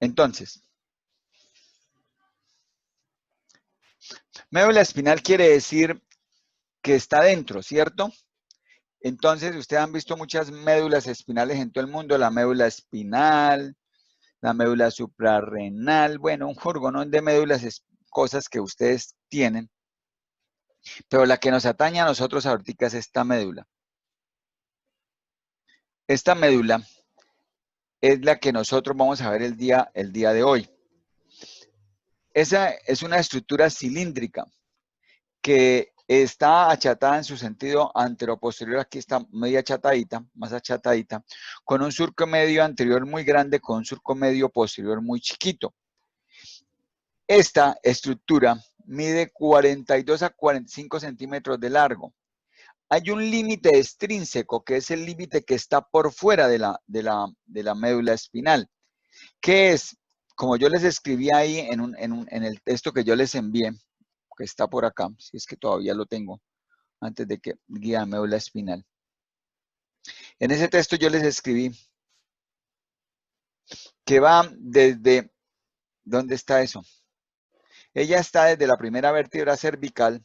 Entonces, médula espinal quiere decir que está dentro, ¿cierto? Entonces, ustedes han visto muchas médulas espinales en todo el mundo, la médula espinal, la médula suprarrenal, bueno, un jorgonón de médulas, cosas que ustedes tienen, pero la que nos atañe a nosotros ahorita es esta médula. Esta médula es la que nosotros vamos a ver el día de hoy. Esa es una estructura cilíndrica que está achatada en su sentido anteroposterior, aquí está media achatadita, más achatadita, con un surco medio anterior muy grande, con un surco medio posterior muy chiquito. Esta estructura mide 42 a 45 centímetros de largo. Hay un límite extrínseco, que es el límite que está por fuera de la médula espinal, que es, como yo les escribí ahí en el texto que yo les envié, que está por acá, si es que todavía lo tengo, antes de que guía de médula espinal. En ese texto yo les escribí que va desde, ¿dónde está eso? Ella está desde la primera vértebra cervical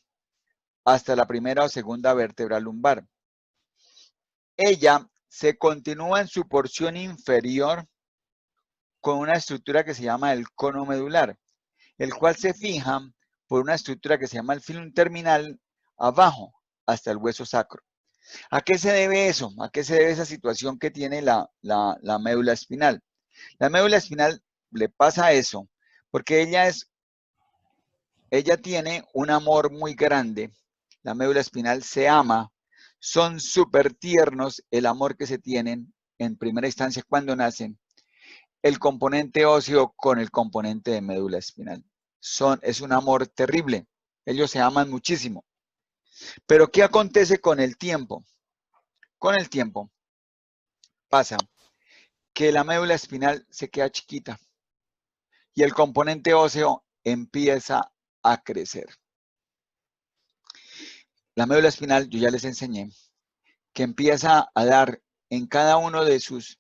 hasta la primera o segunda vértebra lumbar. Ella se continúa en su porción inferior con una estructura que se llama el cono medular, el cual se fija por una estructura que se llama el filum terminal abajo hasta el hueso sacro. ¿A qué se debe eso? ¿A qué se debe esa situación que tiene la médula espinal? La médula espinal le pasa eso porque ella tiene un amor muy grande. La médula espinal se ama, son súper tiernos el amor que se tienen en primera instancia cuando nacen, el componente óseo con el componente de médula espinal. Es un amor terrible, ellos se aman muchísimo. Pero ¿qué acontece con el tiempo? Con el tiempo pasa que la médula espinal se queda chiquita y el componente óseo empieza a crecer. La médula espinal, yo ya les enseñé, que empieza a dar en cada uno de sus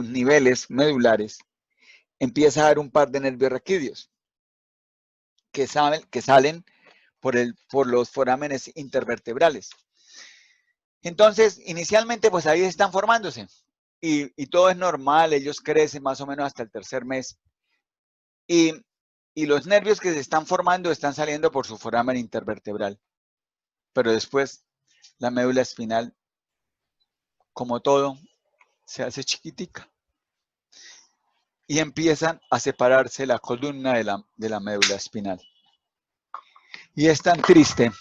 niveles medulares, empieza a dar un par de nervios raquídeos que salen por los forámenes intervertebrales. Entonces, inicialmente, pues ahí están formándose y todo es normal, ellos crecen más o menos hasta el tercer mes. Y los nervios que se están formando están saliendo por su foramen intervertebral. Pero después, la médula espinal, como todo, se hace chiquitica. Y empiezan a separarse la columna de la médula espinal. Y es tan triste,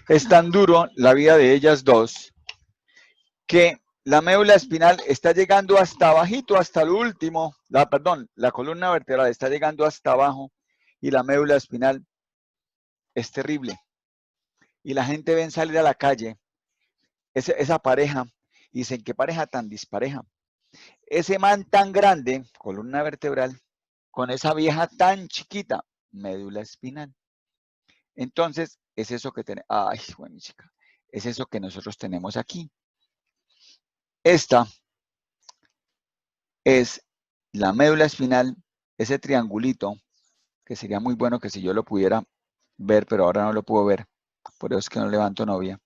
es tan duro la vida de ellas dos, que la médula espinal está llegando hasta abajito, hasta el último, la columna vertebral está llegando hasta abajo y la médula espinal es terrible. Y la gente ven salir a la calle esa pareja y dicen, ¿qué pareja tan dispareja? Ese man tan grande, columna vertebral, con esa vieja tan chiquita, médula espinal. Entonces, es eso que tenemos, ay, bueno, chica, es eso que nosotros tenemos aquí. Esta es la médula espinal, ese triangulito, que sería muy bueno que si yo lo pudiera ver, pero ahora no lo puedo ver, por eso es que no levanto novia.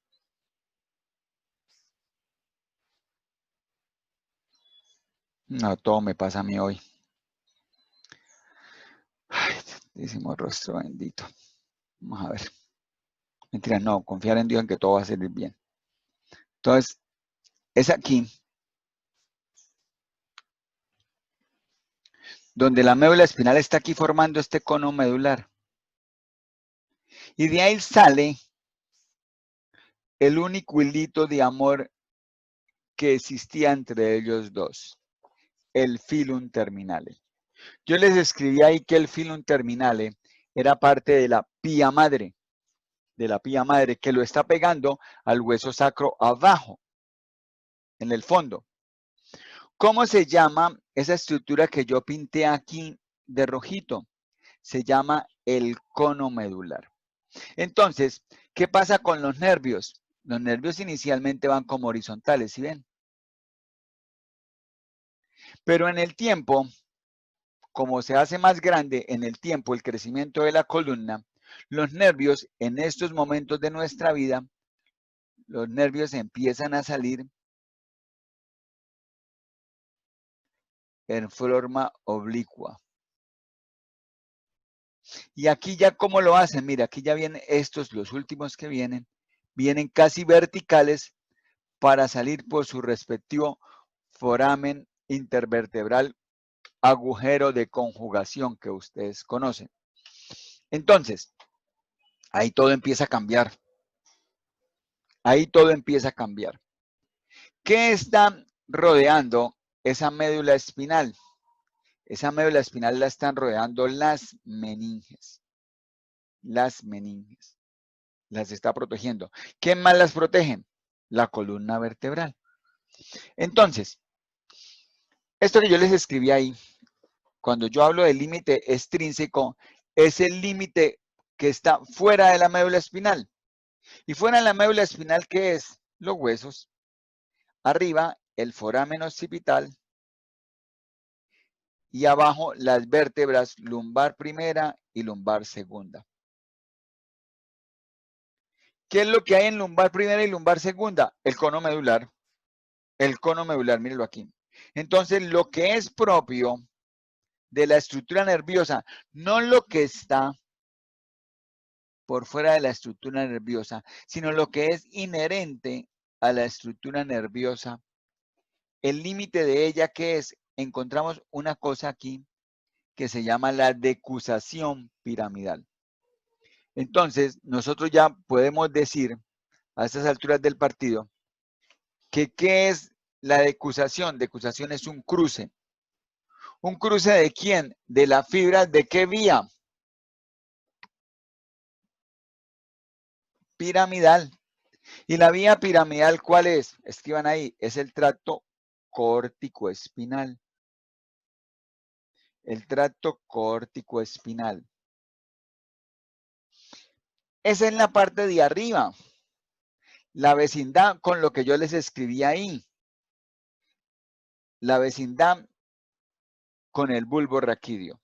No, todo me pasa a mí hoy. Ay, santísimo rostro bendito. Vamos a ver. Mentira, no, confiar en Dios en que todo va a salir bien. Entonces, es aquí donde la médula espinal está aquí formando este cono medular. Y de ahí sale el único hilito de amor que existía entre ellos dos, el filum terminale. Yo les escribí ahí que el filum terminale era parte de la pía madre, que lo está pegando al hueso sacro abajo, en el fondo. ¿Cómo se llama esa estructura que yo pinté aquí de rojito? Se llama el cono medular. Entonces, ¿qué pasa con los nervios? Los nervios inicialmente van como horizontales, ¿sí ven? Pero en el tiempo, como se hace más grande en el tiempo el crecimiento de la columna, los nervios en estos momentos de nuestra vida, los nervios empiezan a salir en forma oblicua. Y aquí ya cómo lo hacen, mira, aquí ya vienen estos, los últimos que vienen casi verticales para salir por su respectivo foramen intervertebral, agujero de conjugación que ustedes conocen. Entonces, ahí todo empieza a cambiar. Ahí todo empieza a cambiar. ¿Qué está rodeando esa médula espinal? Esa médula espinal la están rodeando las meninges. Las meninges. Las está protegiendo. ¿Quién más las protegen? La columna vertebral. Entonces, esto que yo les escribí ahí, cuando yo hablo del límite extrínseco, es el límite que está fuera de la médula espinal. Y fuera de la médula espinal, ¿qué es? Los huesos. Arriba, el foramen occipital. Y abajo, las vértebras lumbar primera y lumbar segunda. ¿Qué es lo que hay en lumbar primera y lumbar segunda? El cono medular. El cono medular, mírenlo aquí. Entonces, lo que es propio de la estructura nerviosa, no lo que está por fuera de la estructura nerviosa, sino lo que es inherente a la estructura nerviosa. El límite de ella, ¿qué es? Encontramos una cosa aquí que se llama la decusación piramidal. Entonces, nosotros ya podemos decir a estas alturas del partido que ¿qué es la decusación? Decusación es un cruce. ¿Un cruce de quién? De la fibra, ¿de qué vía? Piramidal. ¿Y la vía piramidal cuál es? Escriban ahí, es el tracto córtico-espinal. El tracto córtico-espinal. Esa es la parte de arriba. La vecindad con lo que yo les escribí ahí. La vecindad con el bulbo raquídeo.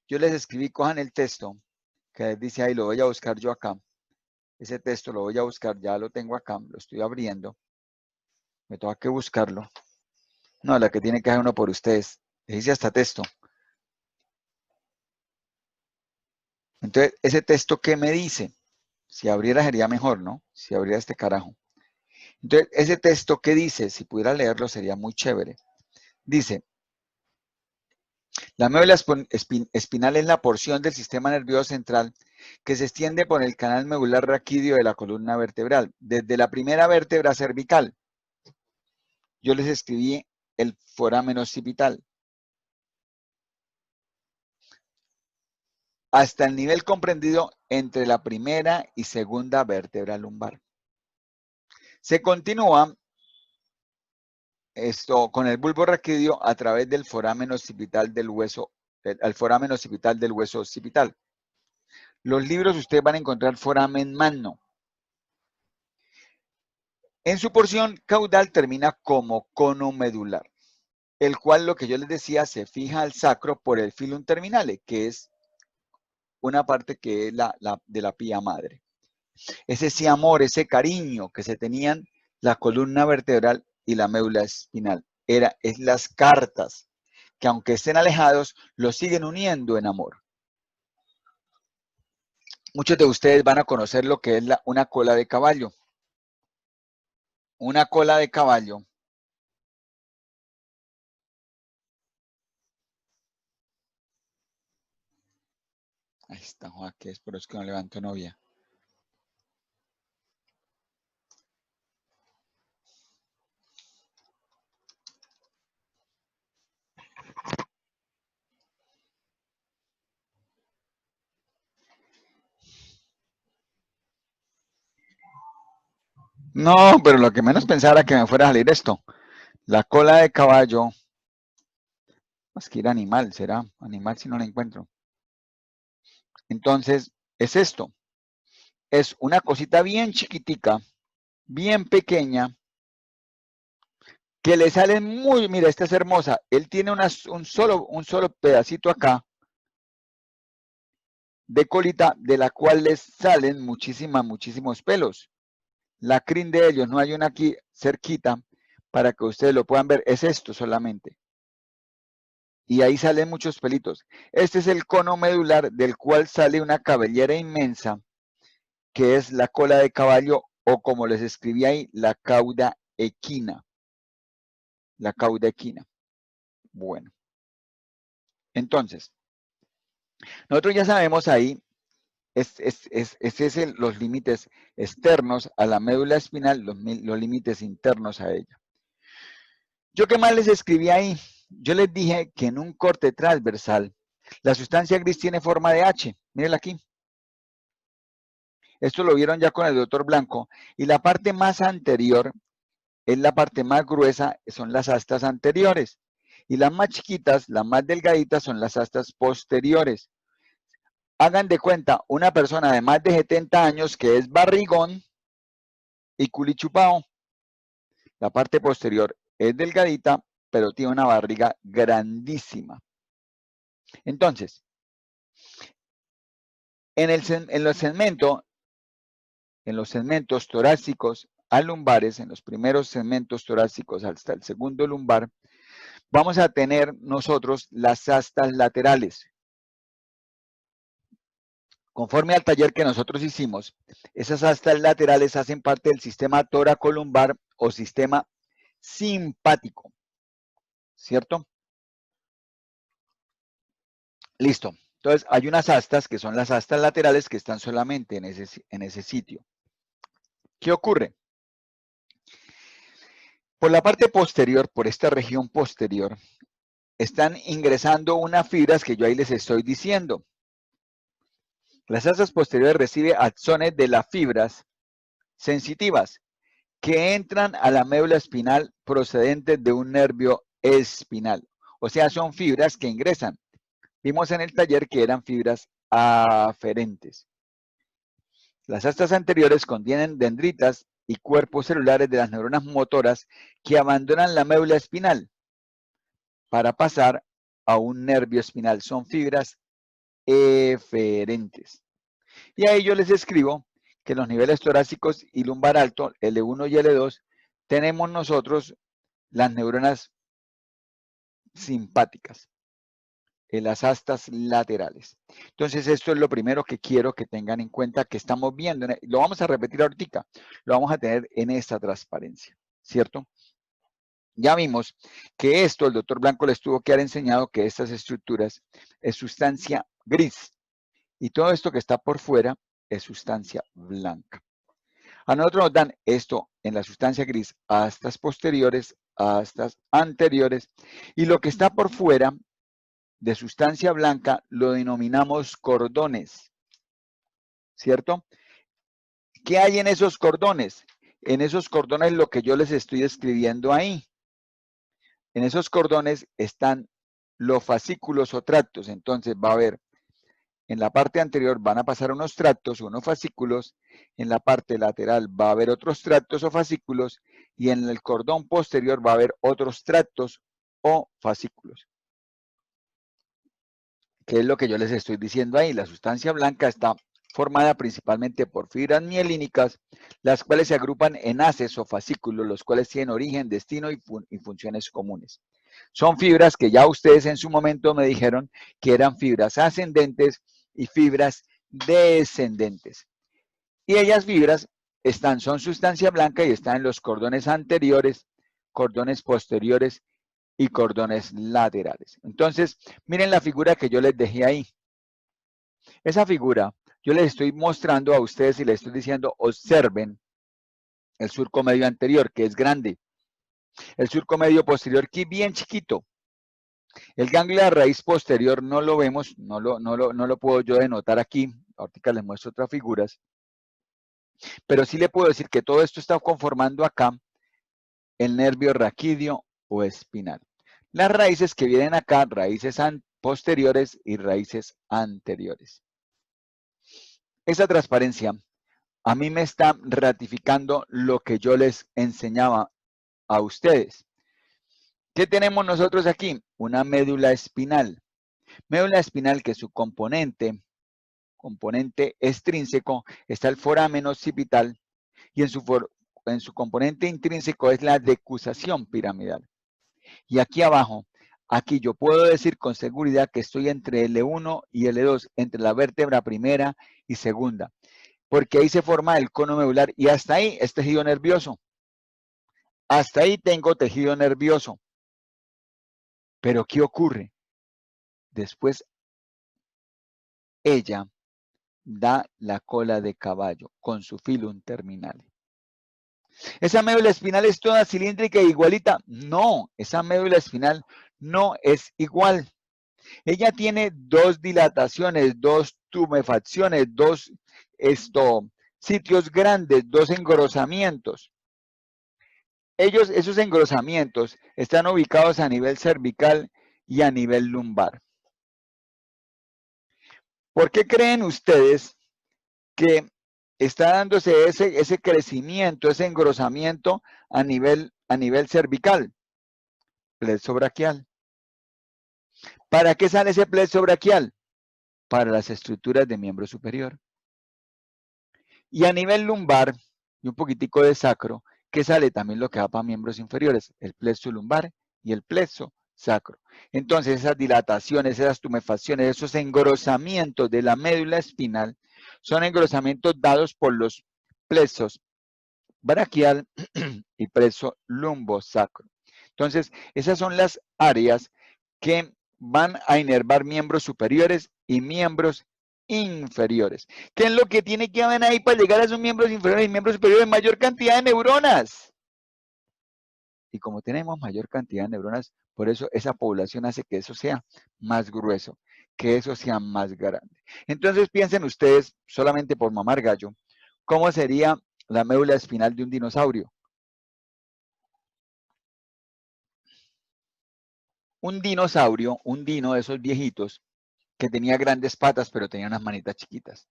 Yo les escribí, cojan el texto, que dice ahí, lo voy a buscar yo acá. Ese texto lo voy a buscar, ya lo tengo acá, lo estoy abriendo. Me toca que buscarlo. No, la que tiene que hacer uno por ustedes. Dice hasta texto. Entonces, ese texto, ¿qué me dice? Si abriera sería mejor, ¿no? Si abriera este carajo. Entonces, ese texto, ¿qué dice? Si pudiera leerlo sería muy chévere. Dice, la médula espinal es la porción del sistema nervioso central que se extiende por el canal medular raquídeo de la columna vertebral, desde la primera vértebra cervical. Yo les escribí el foramen occipital. Hasta el nivel comprendido entre la primera y segunda vértebra lumbar. Se continúa esto con el bulbo raquídeo a través del foramen occipital del hueso, al foramen occipital del hueso occipital. Los libros ustedes van a encontrar foramen magno. En su porción caudal termina como cono medular, el cual, lo que yo les decía, se fija al sacro por el filum terminale, que es una parte que es de la pía madre. Es ese amor, ese cariño que se tenían la columna vertebral y la médula espinal. Es las cartas que, aunque estén alejados, los siguen uniendo en amor. Muchos de ustedes van a conocer lo que es una cola de caballo. Una cola de caballo. Ahí está, Joaquín, que es por eso que no levanto novia. No, pero lo que menos pensaba era que me fuera a salir esto. La cola de caballo. Más que ir animal, será animal si no la encuentro. Entonces, es esto. Es una cosita bien chiquitica, bien pequeña, que le salen muy, mira, esta es hermosa, él tiene un solo pedacito acá de colita, de la cual les salen muchísimos pelos. La crin de ellos, no hay una aquí cerquita para que ustedes lo puedan ver, es esto solamente. Y ahí salen muchos pelitos. Este es el cono medular del cual sale una cabellera inmensa, que es la cola de caballo, o como les escribí ahí, la cauda equina. La cauda equina. Bueno. Entonces, nosotros ya sabemos ahí, los límites externos a la médula espinal, los límites internos a ella. ¿Yo qué más les escribí ahí? Yo les dije que en un corte transversal, la sustancia gris tiene forma de H. Mírenla aquí. Esto lo vieron ya con el doctor Blanco. Y la parte más anterior es la parte más gruesa, son las astas anteriores. Y las más chiquitas, las más delgaditas, son las astas posteriores. Hagan de cuenta, una persona de más de 70 años que es barrigón y culichupao. La parte posterior es delgadita, pero tiene una barriga grandísima. Entonces, en los segmentos torácicos a lumbares, en los primeros segmentos torácicos hasta el segundo lumbar, vamos a tener nosotros las astas laterales. Conforme al taller que nosotros hicimos, esas astas laterales hacen parte del sistema toracolumbar o sistema simpático, ¿cierto? Listo. Entonces, hay unas astas que son las astas laterales que están solamente en ese sitio. ¿Qué ocurre? Por la parte posterior, por esta región posterior, están ingresando unas fibras que yo ahí les estoy diciendo. Las astas posteriores reciben axones de las fibras sensitivas que entran a la médula espinal procedentes de un nervio espinal. O sea, son fibras que ingresan. Vimos en el taller que eran fibras aferentes. Las astas anteriores contienen dendritas y cuerpos celulares de las neuronas motoras que abandonan la médula espinal para pasar a un nervio espinal. Son fibras eferentes. Y ahí yo les escribo que en los niveles torácicos y lumbar alto, L1 y L2, tenemos nosotros las neuronas simpáticas, en las astas laterales. Entonces, esto es lo primero que quiero que tengan en cuenta que estamos viendo. Lo vamos a repetir ahorita, lo vamos a tener en esta transparencia, ¿cierto? Ya vimos que esto, el doctor Blanco les tuvo que haber enseñado que estas estructuras es sustancia gris y todo esto que está por fuera es sustancia blanca. A nosotros nos dan esto en la sustancia gris, astas posteriores, astas anteriores, y lo que está por fuera de sustancia blanca lo denominamos cordones, ¿cierto? ¿Qué hay en esos cordones? En esos cordones lo que yo les estoy escribiendo ahí. En esos cordones están los fascículos o tractos, entonces va a haber, en la parte anterior van a pasar unos tractos, unos fascículos, en la parte lateral va a haber otros tractos o fascículos, y en el cordón posterior va a haber otros tractos o fascículos. ¿Qué es lo que yo les estoy diciendo ahí? La sustancia blanca está formada principalmente por fibras mielínicas, las cuales se agrupan en haces o fascículos, los cuales tienen origen, destino y funciones comunes. Son fibras que ya ustedes en su momento me dijeron que eran fibras ascendentes y fibras descendentes. Y ellas fibras son sustancia blanca y están en los cordones anteriores, cordones posteriores y cordones laterales. Entonces, miren la figura que yo les dejé ahí. Esa figura, yo les estoy mostrando a ustedes y les estoy diciendo, observen el surco medio anterior, que es grande. El surco medio posterior, que es bien chiquito. El ganglio de raíz posterior no lo vemos, no lo puedo yo denotar aquí. Ahorita les muestro otras figuras. Pero sí le puedo decir que todo esto está conformando acá el nervio raquídeo o espinal. Las raíces que vienen acá, raíces posteriores y raíces anteriores. Esa transparencia a mí me está ratificando lo que yo les enseñaba a ustedes. ¿Qué tenemos nosotros aquí? Una médula espinal. Médula espinal que su componente extrínseco está el foramen occipital y en su componente intrínseco es la decusación piramidal. Y aquí abajo, aquí yo puedo decir con seguridad que estoy entre L1 y L2, entre la vértebra primera y segunda, porque ahí se forma el cono medular y hasta ahí es tejido nervioso. Hasta ahí tengo tejido nervioso. Pero ¿qué ocurre? Después ella da la cola de caballo con su filum terminal. ¿Esa médula espinal es toda cilíndrica e igualita? No, esa médula espinal no es igual. Ella tiene dos dilataciones, dos tumefacciones, dos sitios grandes, dos engrosamientos. Esos engrosamientos están ubicados a nivel cervical y a nivel lumbar. ¿Por qué creen ustedes que está dándose ese crecimiento, ese engrosamiento a nivel cervical? Plexo braquial. ¿Para qué sale ese plexo braquial? Para las estructuras de miembro superior. Y a nivel lumbar, y un poquitico de sacro, que sale también lo que va para miembros inferiores, el plexo lumbar y el plexo sacro. Entonces esas dilataciones, esas tumefacciones, esos engrosamientos de la médula espinal son engrosamientos dados por los plexos braquial y plexo lumbosacro. Entonces esas son las áreas que van a inervar miembros superiores y miembros inferiores. ¿Qué es lo que tiene que haber ahí para llegar a esos miembros inferiores y miembros superiores? Mayor cantidad de neuronas. Y como tenemos mayor cantidad de neuronas, por eso esa población hace que eso sea más grueso, que eso sea más grande. Entonces piensen ustedes, solamente por mamar gallo, ¿cómo sería la médula espinal de un dinosaurio? Un dinosaurio, un dino de esos viejitos, que tenía grandes patas, pero tenía unas manitas chiquitas.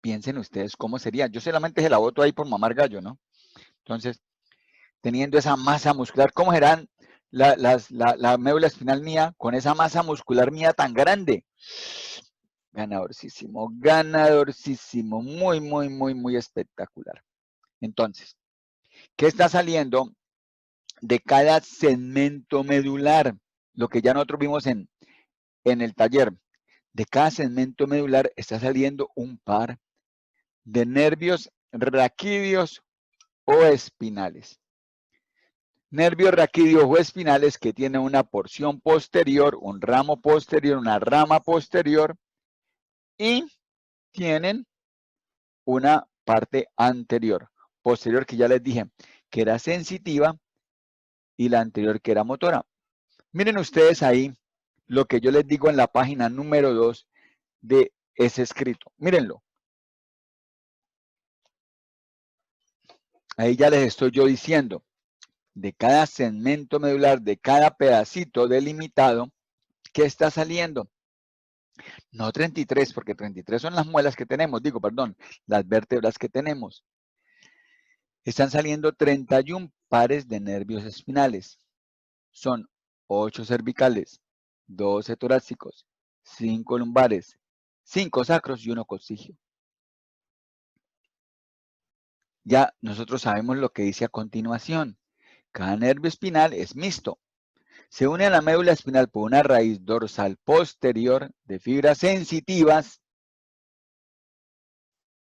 Piensen ustedes cómo sería. Yo solamente se la boto ahí por mamar gallo, ¿no? Entonces, teniendo esa masa muscular, ¿cómo serán la médula espinal mía con esa masa muscular mía tan grande? Ganadorcísimo, ganadorcísimo, muy, muy, muy, muy espectacular. Entonces, ¿qué está saliendo de cada segmento medular? Lo que ya nosotros vimos en el taller. De cada segmento medular está saliendo un par de nervios raquídeos o espinales. Nervios raquídeos o espinales que tienen una porción posterior, un ramo posterior, una rama posterior y tienen una parte anterior. Posterior que ya les dije que era sensitiva y la anterior que era motora. Miren ustedes ahí lo que yo les digo en la página número 2 de ese escrito. Mírenlo. Ahí ya les estoy yo diciendo, de cada segmento medular, de cada pedacito delimitado, ¿qué está saliendo? No 33, porque 33 son las muelas que tenemos, las vértebras que tenemos. Están saliendo 31 pares de nervios espinales. Son 8 cervicales, 12 torácicos, 5 lumbares, 5 sacros y 1 cocigio. Ya nosotros sabemos lo que dice a continuación. Cada nervio espinal es mixto. Se une a la médula espinal por una raíz dorsal posterior de fibras sensitivas.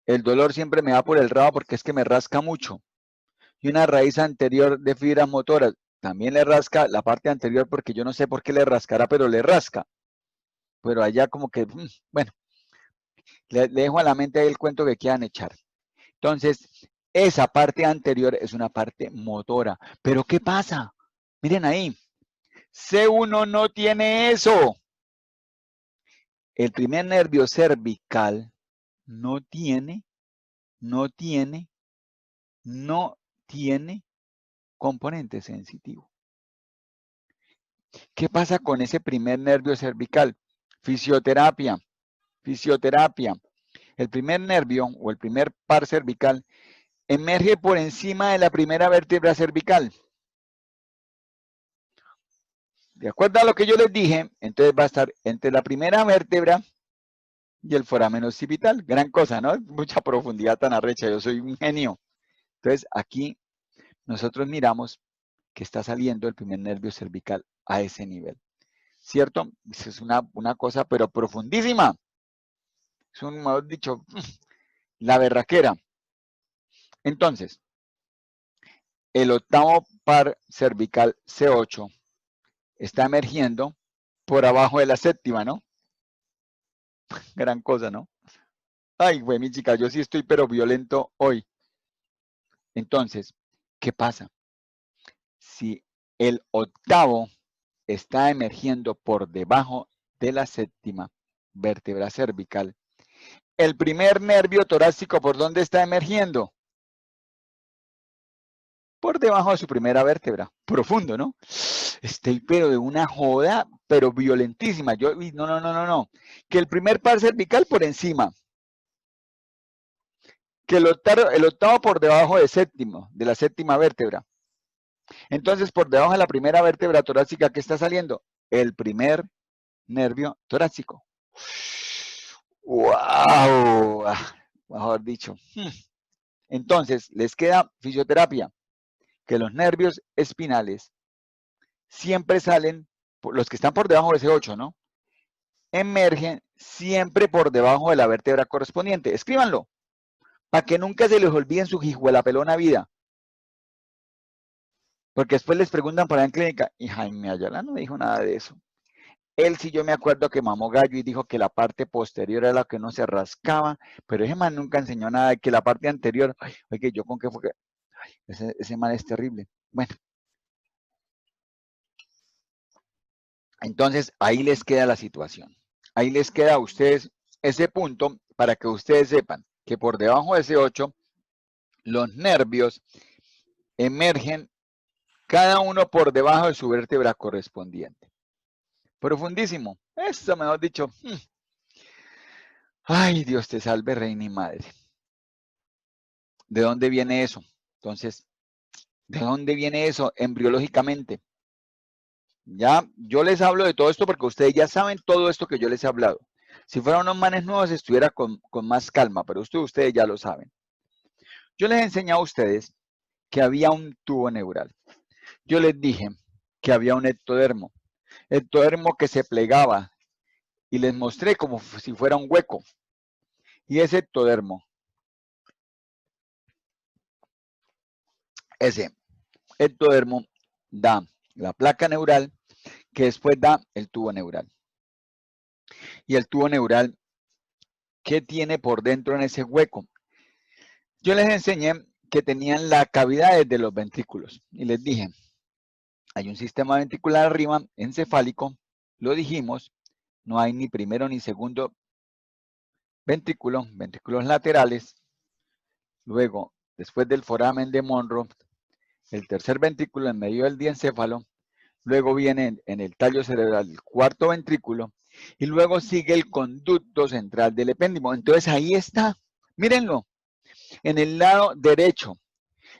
El dolor siempre me va por el rabo porque es que me rasca mucho. Y una raíz anterior de fibras motoras. También le rasca la parte anterior porque yo no sé por qué le rascará, pero le rasca. Pero allá como que, bueno, le dejo a la mente ahí el cuento que quieran echar. Entonces, esa parte anterior es una parte motora. Pero ¿qué pasa? Miren ahí. C1 no tiene eso. El primer nervio cervical no tiene componente sensitivo. ¿Qué pasa con ese primer nervio cervical? Fisioterapia. El primer nervio o el primer par cervical emerge por encima de la primera vértebra cervical. de acuerdo a lo que yo les dije, entonces va a estar entre la primera vértebra y el foramen occipital. Gran cosa, ¿no? Mucha profundidad tan arrecha, yo soy un genio. Entonces, aquí nosotros miramos que está saliendo el primer nervio cervical a ese nivel. ¿Cierto? Eso es una cosa, pero profundísima. Es un, mejor dicho, la berraquera. Entonces, el octavo par cervical C8 está emergiendo por abajo de la séptima, ¿no? Gran cosa, ¿no? Ay, güey, mi chica, yo sí estoy pero violento hoy. Entonces, ¿qué pasa? Si el octavo está emergiendo por debajo de la séptima vértebra cervical, el primer nervio torácico, ¿por dónde está emergiendo? Por debajo de su primera vértebra. Profundo, ¿no? Estoy pero de una joda, pero violentísima. No. Que el primer par cervical por encima. Que el octavo por debajo de la séptima vértebra. Entonces, por debajo de la primera vértebra torácica, ¿qué está saliendo? El primer nervio torácico. ¡Wow! Mejor dicho. Entonces, les queda fisioterapia, que los nervios espinales siempre salen, los que están por debajo de ese 8, ¿no? Emergen siempre por debajo de la vértebra correspondiente. Escríbanlo, para que nunca se les olviden su hijuela pelona vida. Porque después les preguntan para en clínica, y Jaime Ayala no dijo nada de eso. Él sí, yo me acuerdo que mamó gallo y dijo que la parte posterior era la que no se rascaba, pero ese man nunca enseñó nada de que la parte anterior, ay, oye, yo con qué fue que, ay, ese man es terrible. Bueno, entonces ahí les queda la situación. Ahí les queda a ustedes ese punto para que ustedes sepan que por debajo de ese 8, los nervios emergen cada uno por debajo de su vértebra correspondiente. Profundísimo. Eso, mejor dicho. Ay, Dios te salve, reina y madre. ¿De dónde viene eso? Entonces, ¿de dónde viene eso embriológicamente? Ya, yo les hablo de todo esto porque ustedes ya saben todo esto que yo les he hablado. Si fueran unos manes nuevos, estuviera con más calma, pero ustedes ya lo saben. Yo les enseñé a ustedes que había un tubo neural. Yo les dije que había un ectodermo que se plegaba y les mostré como si fuera un hueco. Y ese ectodermo da la placa neural que después da el tubo neural. Y el tubo neural, ¿qué tiene por dentro en ese hueco? Yo les enseñé que tenían la cavidad de los ventrículos y les dije, hay un sistema ventricular arriba, encefálico, lo dijimos, no hay ni primero ni segundo ventrículo, ventrículos laterales, luego, después del foramen de Monro, el tercer ventrículo en medio del diencéfalo, luego viene en el tallo cerebral el cuarto ventrículo, y luego sigue el conducto central del epéndimo. Entonces ahí está, mírenlo, en el lado derecho,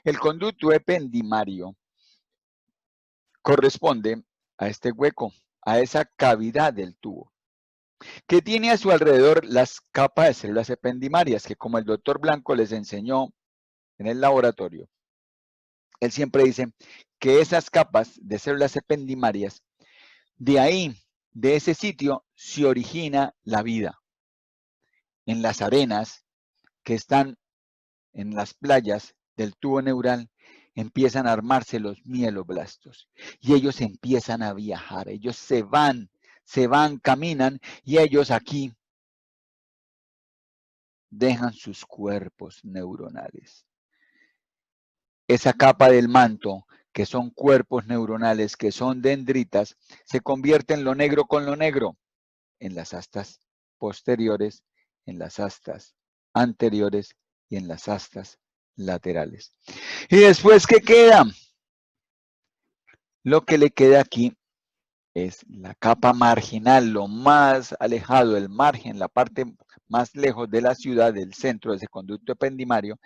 el conducto ependimario corresponde a este hueco, a esa cavidad del tubo, que tiene a su alrededor las capas de células ependimarias, que como el doctor Blanco les enseñó en el laboratorio, él siempre dice que esas capas de células ependimarias, de ahí, de ese sitio, se origina la vida. En las arenas que están en las playas del tubo neural, empiezan a armarse los mieloblastos y ellos empiezan a viajar, ellos se van, caminan y ellos aquí dejan sus cuerpos neuronales. Esa capa del manto, que son cuerpos neuronales, que son dendritas, se convierte en lo negro con lo negro, en las astas posteriores, en las astas anteriores y en las astas laterales. Y después, ¿qué queda? Lo que le queda aquí es la capa marginal, lo más alejado, el margen, la parte más lejos de la ciudad, del centro de ese conducto ependimario,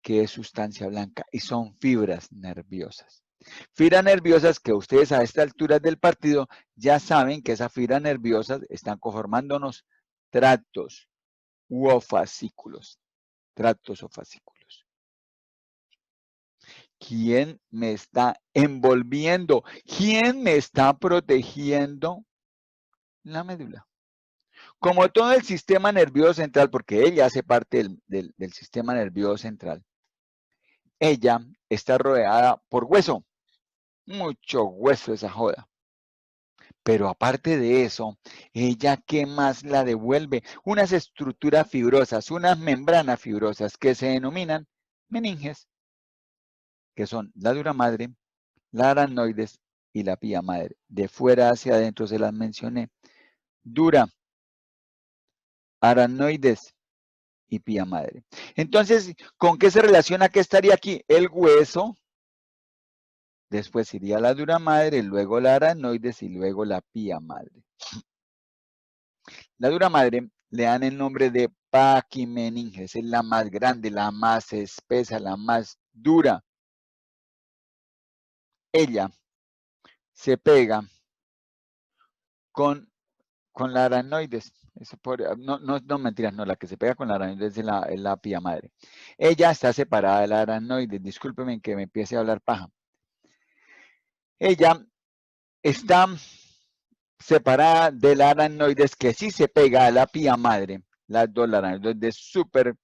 que es sustancia blanca y son fibras nerviosas. Fibras nerviosas que ustedes a esta altura del partido ya saben que esas fibras nerviosas están conformándonos tractos o fascículos. Tractos o fascículos. ¿Quién me está envolviendo? ¿Quién me está protegiendo? La médula. Como todo el sistema nervioso central, porque ella hace parte del sistema nervioso central, ella está rodeada por hueso. Mucho hueso esa joda. Pero aparte de eso, ella ¿qué más la devuelve? Unas estructuras fibrosas, unas membranas fibrosas que se denominan meninges, que son la dura madre, la aracnoides y la pía madre. De fuera hacia adentro se las mencioné. Dura, aracnoides y pía madre. Entonces, ¿con qué se relaciona que estaría aquí? El hueso, después iría la dura madre, luego la aracnoides y luego la pía madre. La dura madre le dan el nombre de paquimeninges, es la más grande, la más espesa, la más dura. Ella se pega con la aracnoides. No, mentiras, no, la que se pega con la aracnoides es la pía madre. Ella está separada de la aracnoides, discúlpeme que me empiece a hablar paja. Ella está separada de la aracnoides que sí se pega a la pía madre. Las dos, la aracnoides súper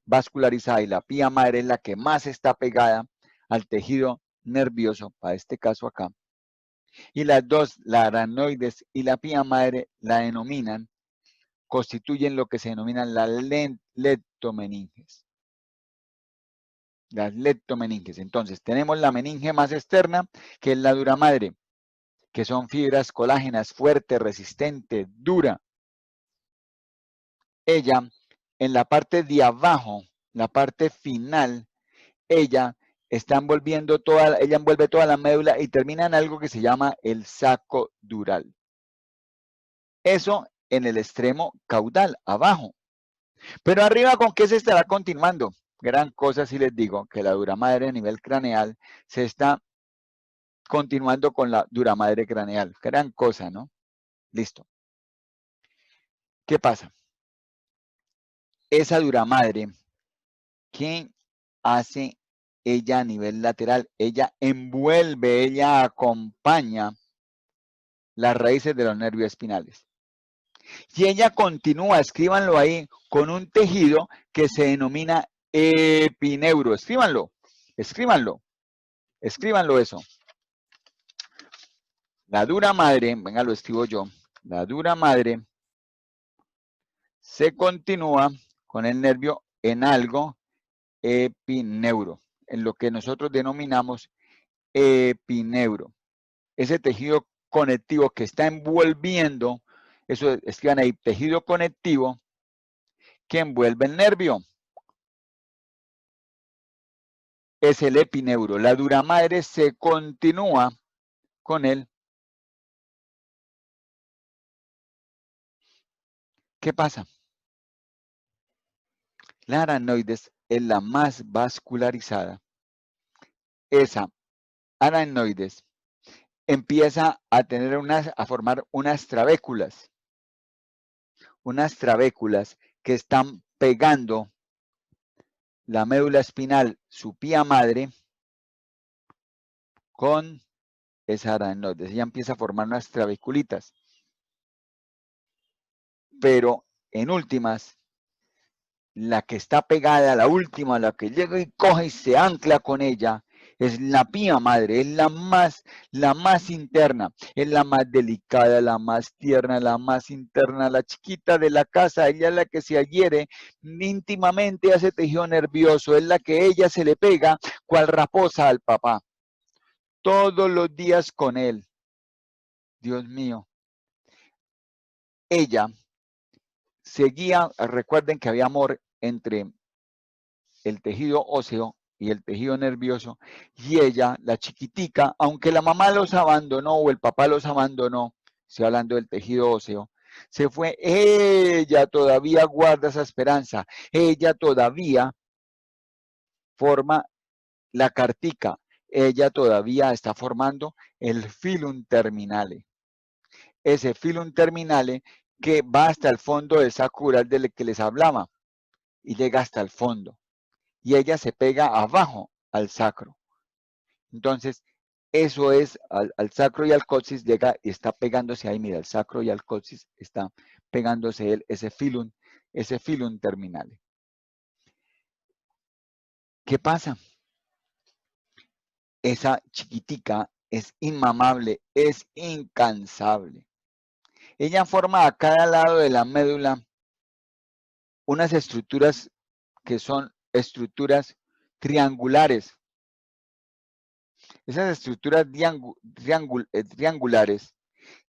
vascularizada y la pía madre es la que más está pegada al tejido nervioso, para este caso acá. Y las dos, la aracnoides y la pía madre, la denominan, constituyen lo que se denominan las leptomeninges. Las leptomeninges. Entonces, tenemos la meninge más externa, que es la dura madre, que son fibras colágenas, fuerte, resistente, dura. Ella, en la parte de abajo, la parte final, ella envuelve toda la médula y termina en algo que se llama el saco dural. Eso en el extremo caudal, abajo. Pero arriba, ¿con qué se estará continuando? Gran cosa si les digo que la dura madre a nivel craneal se está continuando con la dura madre craneal. Gran cosa, ¿no? Listo. ¿Qué pasa? Esa dura madre, ¿qué hace ella a nivel lateral? Ella envuelve, ella acompaña las raíces de los nervios espinales. Y ella continúa, escríbanlo ahí, con un tejido que se denomina epineuro. Escríbanlo, escríbanlo, escríbanlo eso. La dura madre, venga, lo escribo yo. La dura madre se continúa con el nervio en algo epineuro, en lo que nosotros denominamos epineuro. Ese tejido conectivo que está envolviendo, eso escriban ahí, tejido conectivo que envuelve el nervio. Es el epineuro. La dura madre se continúa con él. ¿Qué pasa? La aracnoides es la más vascularizada. Esa aracnoides empieza a formar unas trabéculas que están pegando la médula espinal, su pía madre, con esa aracnoides. Ella empieza a formar unas trabeculitas. Pero en últimas, la que está pegada, la última, la que llega y coge y se ancla con ella, es la pía madre, es la más interna, es la más delicada, la más tierna, la más interna, la chiquita de la casa, ella es la que se adhiere íntimamente a ese tejido nervioso, es la que ella se le pega cual raposa al papá, todos los días con él. Dios mío. Ella seguía, recuerden que había amor entre el tejido óseo y el tejido nervioso, y ella, la chiquitica, aunque la mamá los abandonó o el papá los abandonó, estoy hablando del tejido óseo, se fue, ella todavía guarda esa esperanza, ella todavía forma la cartica, ella todavía está formando el filum terminale. Ese filum terminale que va hasta el fondo del sacral del que les hablaba y llega hasta el fondo. Y ella se pega abajo al sacro. Entonces, eso es al sacro y al coxis, llega y está pegándose ahí, mira, el sacro y al coxis está pegándose ese filum terminale. ¿Qué pasa? Esa chiquitica es inmamable, es incansable. Ella forma a cada lado de la médula unas estructuras que son estructuras triangulares. Esas estructuras triangulares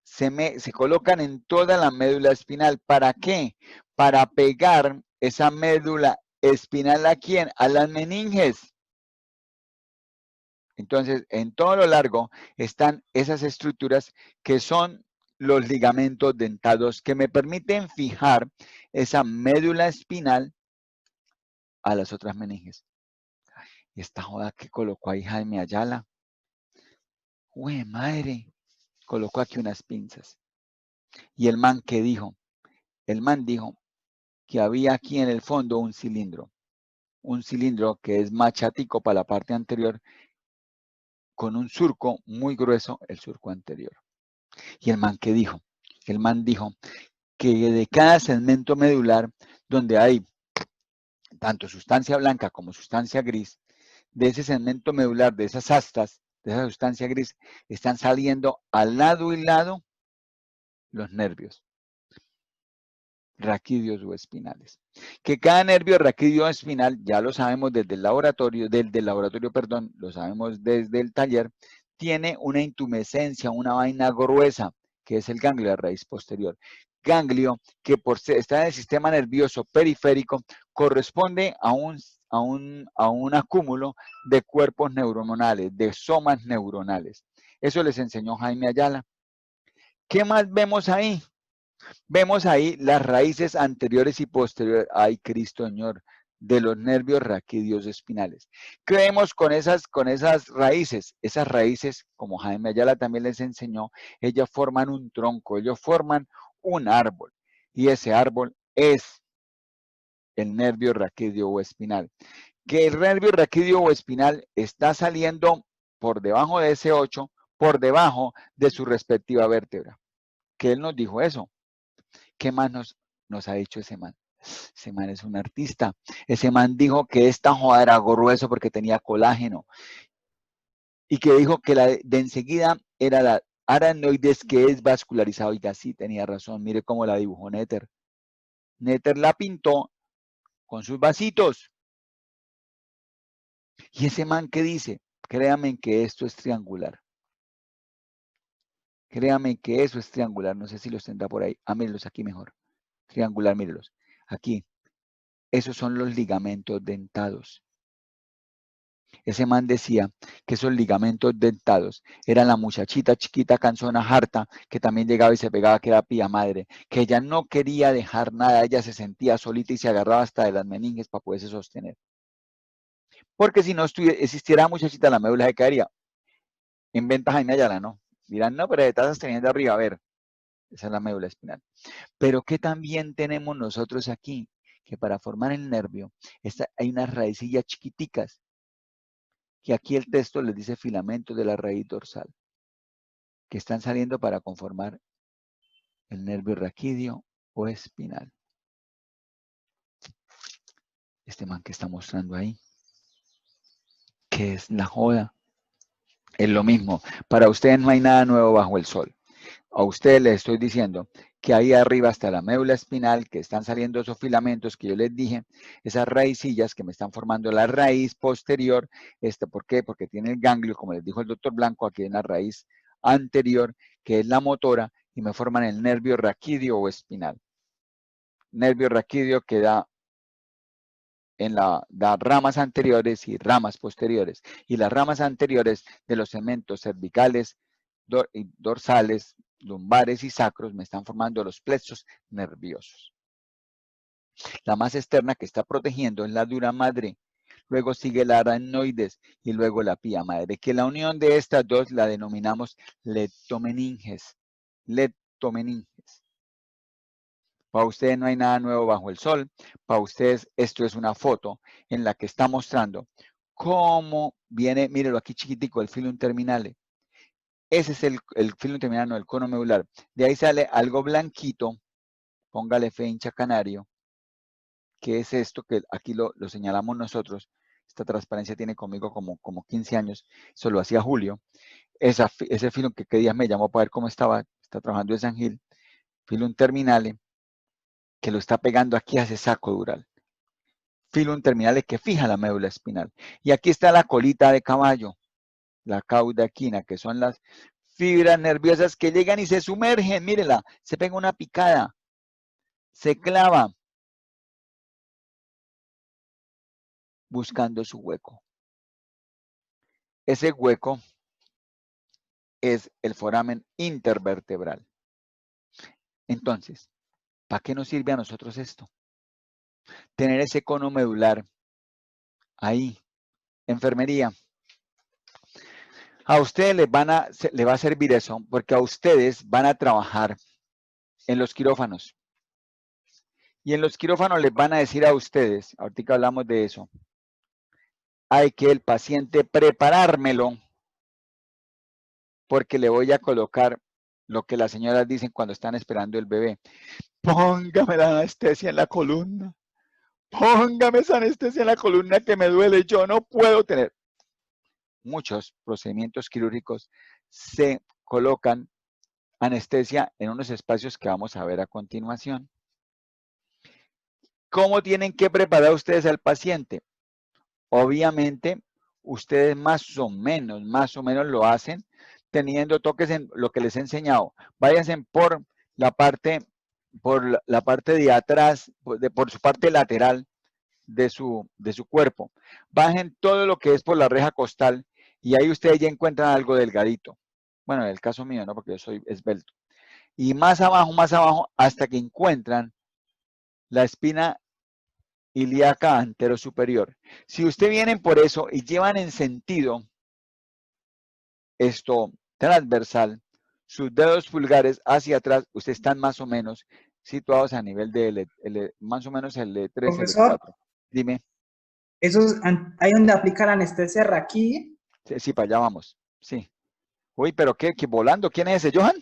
se colocan en toda la médula espinal. ¿Para qué? Para pegar esa médula espinal ¿a quién? A las meninges. Entonces, en todo lo largo están esas estructuras que son los ligamentos dentados que me permiten fijar esa médula espinal a las otras meninges. Y esta joda que colocó ahí Jaime Ayala. ¡Uy, madre! Colocó aquí unas pinzas. Y el man que dijo, el man dijo que había aquí en el fondo un cilindro que es machatico para la parte anterior, con un surco muy grueso, el surco anterior. Y el man que dijo, el man dijo que de cada segmento medular, donde hay tanto sustancia blanca como sustancia gris, de ese segmento medular, de esas astas, de esa sustancia gris, están saliendo al lado y lado los nervios raquídeos o espinales. Que cada nervio raquídeo o espinal, ya lo sabemos desde el laboratorio, perdón, lo sabemos desde el taller, tiene una intumescencia, una vaina gruesa, que es el ganglio de raíz posterior. Ganglio que por estar en el sistema nervioso periférico corresponde a un acúmulo de cuerpos neuronales, de somas neuronales. Eso les enseñó Jaime Ayala. ¿Qué más vemos ahí? Vemos ahí las raíces anteriores y posteriores, ay Cristo Señor, de los nervios raquídeos espinales. ¿Qué vemos con esas raíces? Esas raíces, como Jaime Ayala también les enseñó, ellas forman un tronco, ellos forman un árbol. Y ese árbol es el nervio raquídeo o espinal. Que el nervio raquídeo o espinal está saliendo por debajo de ese 8, por debajo de su respectiva vértebra. Que él nos dijo eso. ¿Qué más nos ha dicho ese man? Ese man es un artista. Ese man dijo que esta joda era grueso porque tenía colágeno. Y que dijo que la de enseguida era la aranoides que es vascularizado. Oiga, sí, tenía razón. Mire cómo la dibujó Néter. Néter la pintó con sus vasitos. Y ese man que dice, créame que esto es triangular. Créame que eso es triangular. No sé si los tendrá por ahí. Mírenlos aquí mejor. Triangular, mírenlos. Aquí. Esos son los ligamentos dentados. Ese man decía que esos ligamentos dentados eran la muchachita chiquita canzona harta que también llegaba y se pegaba, que era pía madre, que ella no quería dejar nada, ella se sentía solita y se agarraba hasta de las meninges para poderse sostener. Porque si no existiera la muchachita, la médula se caería. Inventa Jaime Ayala, ¿no? Dirán, no, pero de estás teniendo arriba, a ver, esa es la médula espinal. Pero ¿qué también tenemos nosotros aquí? Que para formar el nervio hay unas raicillas chiquiticas, que aquí el texto les dice filamentos de la raíz dorsal, que están saliendo para conformar el nervio raquídeo o espinal. Este man que está mostrando ahí, que es la joda, es lo mismo. Para ustedes no hay nada nuevo bajo el sol. A ustedes les estoy diciendo que ahí arriba está la médula espinal, que están saliendo esos filamentos que yo les dije, esas raicillas que me están formando la raíz posterior. ¿Por qué? Porque tiene el ganglio, como les dijo el doctor Blanco, aquí en la raíz anterior, que es la motora, y me forman el nervio raquídeo o espinal. Nervio raquídeo que da ramas anteriores y ramas posteriores. Y las ramas anteriores de los segmentos cervicales, dorsales, lumbares y sacros me están formando los plexos nerviosos. La más externa que está protegiendo es la dura madre, luego sigue la aracnoides y luego la pía madre, que la unión de estas dos la denominamos leptomeninges. Leptomeninges. Para ustedes no hay nada nuevo bajo el sol. Para ustedes esto es una foto en la que está mostrando cómo viene, mírelo aquí chiquitico, el filum terminale. Ese es el filum terminal, no, el cono medular. De ahí sale algo blanquito, póngale fe hincha canario, que es esto que aquí lo señalamos nosotros. Esta transparencia tiene conmigo como 15 años, eso lo hacía Julio. Ese filum que qué días me llamó para ver cómo estaba, está trabajando en San Gil, filum terminale, que lo está pegando aquí a ese saco dural. Filum terminale que fija la médula espinal. Y aquí está la colita de caballo, la cauda equina, que son las fibras nerviosas que llegan y se sumergen, mírela, se pega una picada, se clava buscando su hueco. Ese hueco es el foramen intervertebral. Entonces, ¿para qué nos sirve a nosotros esto? Tener ese cono medular ahí, enfermería. A ustedes les va a servir eso, porque a ustedes van a trabajar en los quirófanos. Y en los quirófanos les van a decir a ustedes, ahorita hablamos de eso, hay que el paciente preparármelo, porque le voy a colocar lo que las señoras dicen cuando están esperando el bebé. Póngame la anestesia en la columna. Póngame esa anestesia en la columna que me duele. Yo no puedo tener. Muchos procedimientos quirúrgicos se colocan anestesia en unos espacios que vamos a ver a continuación. ¿Cómo tienen que preparar ustedes al paciente? Obviamente, ustedes más o menos lo hacen teniendo toques en lo que les he enseñado. Váyanse por la parte de atrás, por su parte lateral de su cuerpo. Bajen todo lo que es por la reja costal y ahí ustedes ya encuentran algo delgadito. Bueno, en el caso mío, ¿no? Porque yo soy esbelto. Y más abajo, hasta que encuentran la espina ilíaca antero superior. Si ustedes vienen por eso y llevan en sentido esto transversal, sus dedos pulgares hacia atrás, ustedes están más o menos situados a nivel de más o menos el L3, Profesor, L4. Dime. ¿eso es ahí donde aplica la anestesia raquí? Sí, para allá vamos. Sí. Uy, pero ¿qué volando? ¿Quién es ese? ¿Johan?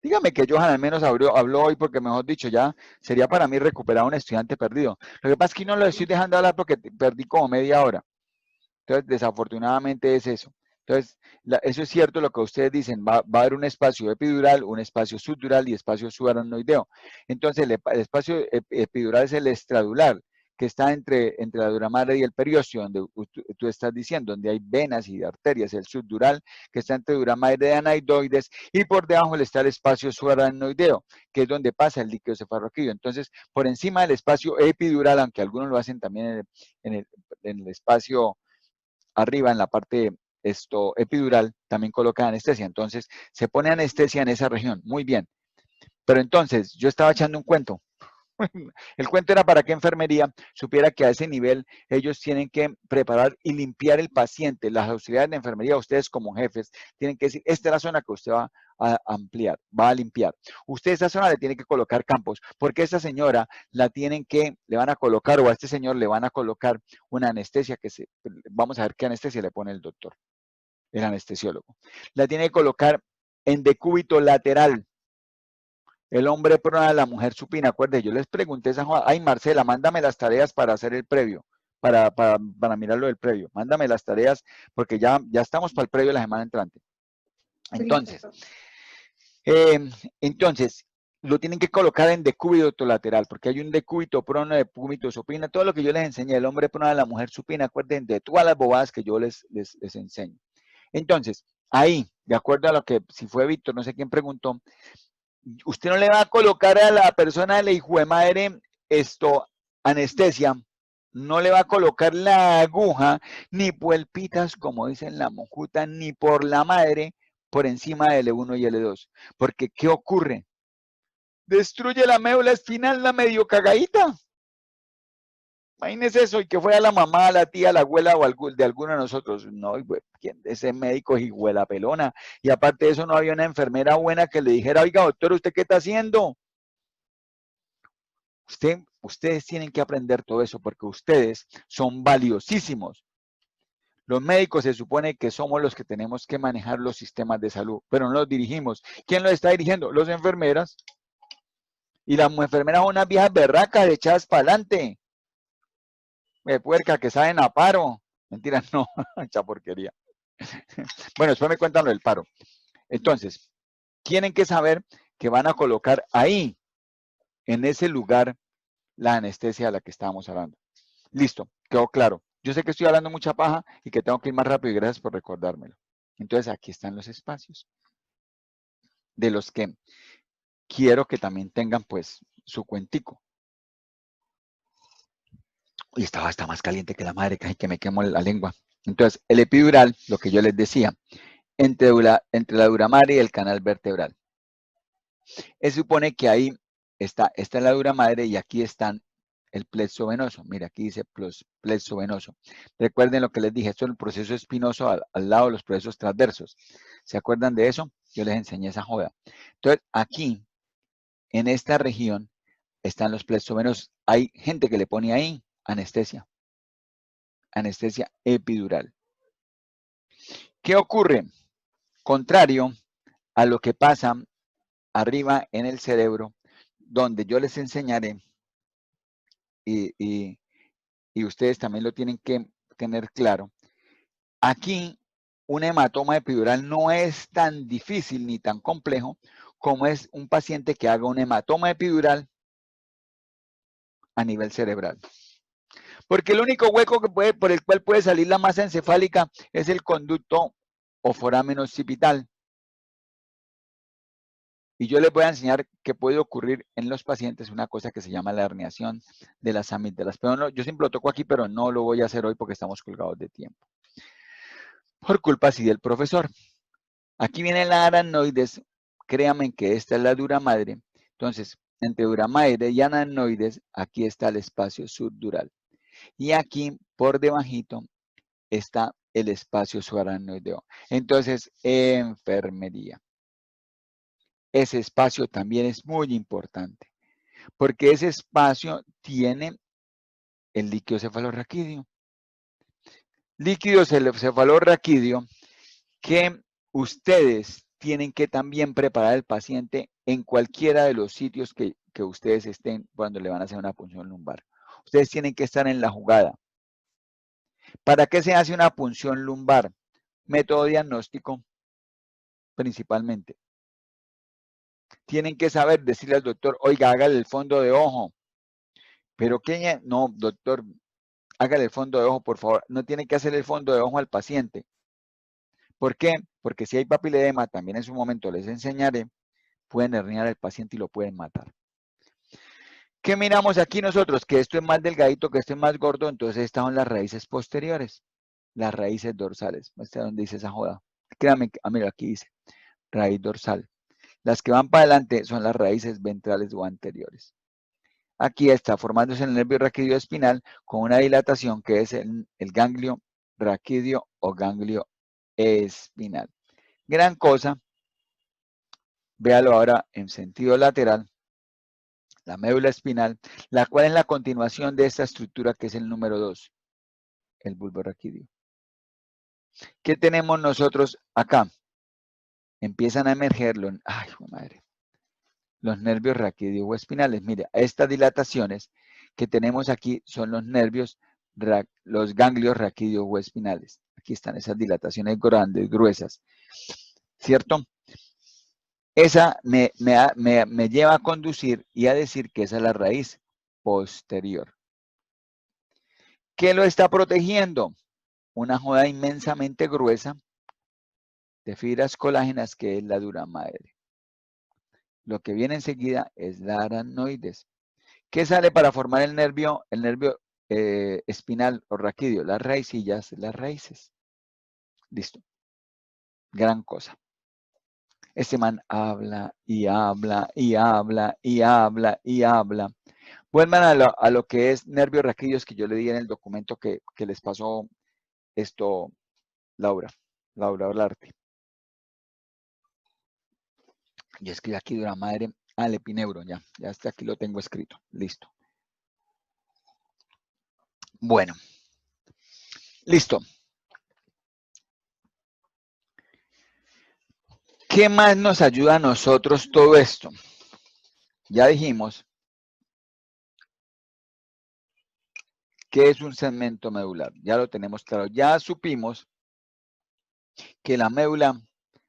Dígame que Johan al menos habló hoy porque, mejor dicho, ya sería para mí recuperar a un estudiante perdido. Lo que pasa es que no lo estoy dejando hablar porque perdí como media hora. Entonces, desafortunadamente es eso. Entonces, eso es cierto lo que ustedes dicen, va a haber un espacio epidural, un espacio subdural y espacio subaracnoideo. Entonces, el espacio epidural es el estradular, que está entre la dura madre y el periósteo, donde tú estás diciendo, donde hay venas y arterias, el subdural, que está entre dura madre y anaidoides, y por debajo está el espacio subaracnoideo, que es donde pasa el líquido cefalorraquídeo. Entonces, por encima del espacio epidural, aunque algunos lo hacen también en el espacio arriba en la parte epidural, también coloca anestesia. Entonces, se pone anestesia en esa región. Muy bien. Pero entonces, yo estaba echando un cuento. El cuento era para que enfermería supiera que a ese nivel ellos tienen que preparar y limpiar el paciente. Las auxiliares de enfermería, ustedes como jefes, tienen que decir, esta es la zona que usted va a ampliar, va a limpiar. Usted esa zona le tiene que colocar campos, porque esta señora le van a colocar, o a este señor le van a colocar una anestesia vamos a ver qué anestesia le pone el doctor, el anestesiólogo. La tiene que colocar en decúbito lateral. El hombre prona, la mujer supina. Acuérdense, yo les pregunté a Juan, ay Marcela, mándame las tareas para hacer el previo, para mirarlo del previo. Mándame las tareas porque ya estamos para el previo la semana entrante. Entonces, lo tienen que colocar en decúbito lateral, porque hay un decúbito prono, decúbito supina, todo lo que yo les enseñé, el hombre prona, la mujer supina, acuérdense de todas las bobadas que yo les enseño. Entonces, ahí, de acuerdo a lo que, si fue Víctor, no sé quién preguntó, usted no le va a colocar a la persona de la hijo de madre anestesia, no le va a colocar la aguja, ni puelpitas, como dicen la mojuta, ni por la madre, por encima del L1 y L2. Porque, ¿qué ocurre? Destruye la médula espinal, la medio cagadita. Imagínese eso, y que fuera la mamá, la tía, la abuela o de alguno de nosotros. No, ese médico es hijuela pelona. Y aparte de eso, no había una enfermera buena que le dijera, oiga, doctor, ¿usted qué está haciendo? Ustedes tienen que aprender todo eso porque ustedes son valiosísimos. Los médicos se supone que somos los que tenemos que manejar los sistemas de salud, pero no los dirigimos. ¿Quién los está dirigiendo? Las enfermeras. Y las enfermeras son unas viejas berracas echadas para adelante. De puerca que saben a paro. Mentira, no, mucha porquería. Bueno, después me cuentan lo del paro. Entonces, tienen que saber que van a colocar ahí, en ese lugar, la anestesia de la que estábamos hablando. Listo, quedó claro. Yo sé que estoy hablando mucha paja y que tengo que ir más rápido y gracias por recordármelo. Entonces, aquí están los espacios de los que quiero que también tengan, pues, su cuentico. Y está más caliente que la madre, que me quemo la lengua. Entonces, el epidural, lo que yo les decía, entre la dura madre y el canal vertebral. Se supone que ahí está la dura madre y aquí están el plexo venoso. Mira, aquí dice plexo venoso. Recuerden lo que les dije, esto es el proceso espinoso al lado de los procesos transversos. ¿Se acuerdan de eso? Yo les enseñé esa joda. Entonces, aquí, en esta región, están los plexos venosos. Hay gente que le pone ahí anestesia epidural. ¿Qué ocurre? Contrario a lo que pasa arriba en el cerebro, donde yo les enseñaré, y ustedes también lo tienen que tener claro, aquí un hematoma epidural no es tan difícil ni tan complejo como es un paciente que haga un hematoma epidural a nivel cerebral. Porque el único hueco por el cual puede salir la masa encefálica es el conducto o foramen occipital. Y yo les voy a enseñar que puede ocurrir en los pacientes una cosa que se llama la herniación de las amígdalas. Pero no, yo siempre lo toco aquí, pero no lo voy a hacer hoy porque estamos colgados de tiempo. Por culpa así del profesor. Aquí viene la aracnoides. Créanme que esta es la dura madre. Entonces, entre dura madre y aracnoides, aquí está el espacio subdural. Y aquí, por debajito, está el espacio subaracnoideo. Entonces, enfermería. Ese espacio también es muy importante, porque ese espacio tiene el líquido cefalorraquídeo. Líquido cefalorraquídeo que ustedes tienen que también preparar al paciente en cualquiera de los sitios que ustedes estén cuando le van a hacer una punción lumbar. Ustedes tienen que estar en la jugada. ¿Para qué se hace una punción lumbar? Método diagnóstico, principalmente. Tienen que saber decirle al doctor, oiga, hágale el fondo de ojo. Pero ¿qué? No, doctor, hágale el fondo de ojo, por favor. No tiene que hacer el fondo de ojo al paciente. ¿Por qué? Porque si hay papiledema, también en su momento les enseñaré, pueden herniar al paciente y lo pueden matar. ¿Qué miramos aquí nosotros? Que esto es más delgadito, que esto es más gordo, entonces estas son las raíces posteriores, las raíces dorsales. ¿Muestra dónde dice esa joda? Créanme, mira, aquí dice, raíz dorsal. Las que van para adelante son las raíces ventrales o anteriores. Aquí está formándose el nervio raquídeo espinal con una dilatación que es el ganglio raquídeo o ganglio espinal. Gran cosa, véalo ahora en sentido lateral, la médula espinal, la cual es la continuación de esta estructura que es el número 2, el bulbo raquídeo. ¿Qué tenemos nosotros acá? Empiezan a emerger los nervios raquídeo o espinales. Mire, estas dilataciones que tenemos aquí son los nervios, los ganglios raquídeo o espinales. Aquí están esas dilataciones grandes, gruesas, ¿cierto? Esa me lleva a conducir y a decir que esa es la raíz posterior. ¿Qué lo está protegiendo? Una joda inmensamente gruesa de fibras colágenas que es la dura madre. Lo que viene enseguida es la aracnoides. ¿Qué sale para formar el nervio espinal o raquídeo? Las raicillas, las raíces. Listo. Gran cosa. Este man habla y habla y habla y habla y habla. Vuelvan a lo que es nervios raquídeos que yo le di en el documento que les pasó esto, Laura Olarte. Yo escribí aquí de una madre al epineuro, ya hasta aquí lo tengo escrito, listo. Bueno, listo. ¿Qué más nos ayuda a nosotros todo esto? Ya dijimos que es un segmento medular, ya lo tenemos claro. Ya supimos que la médula,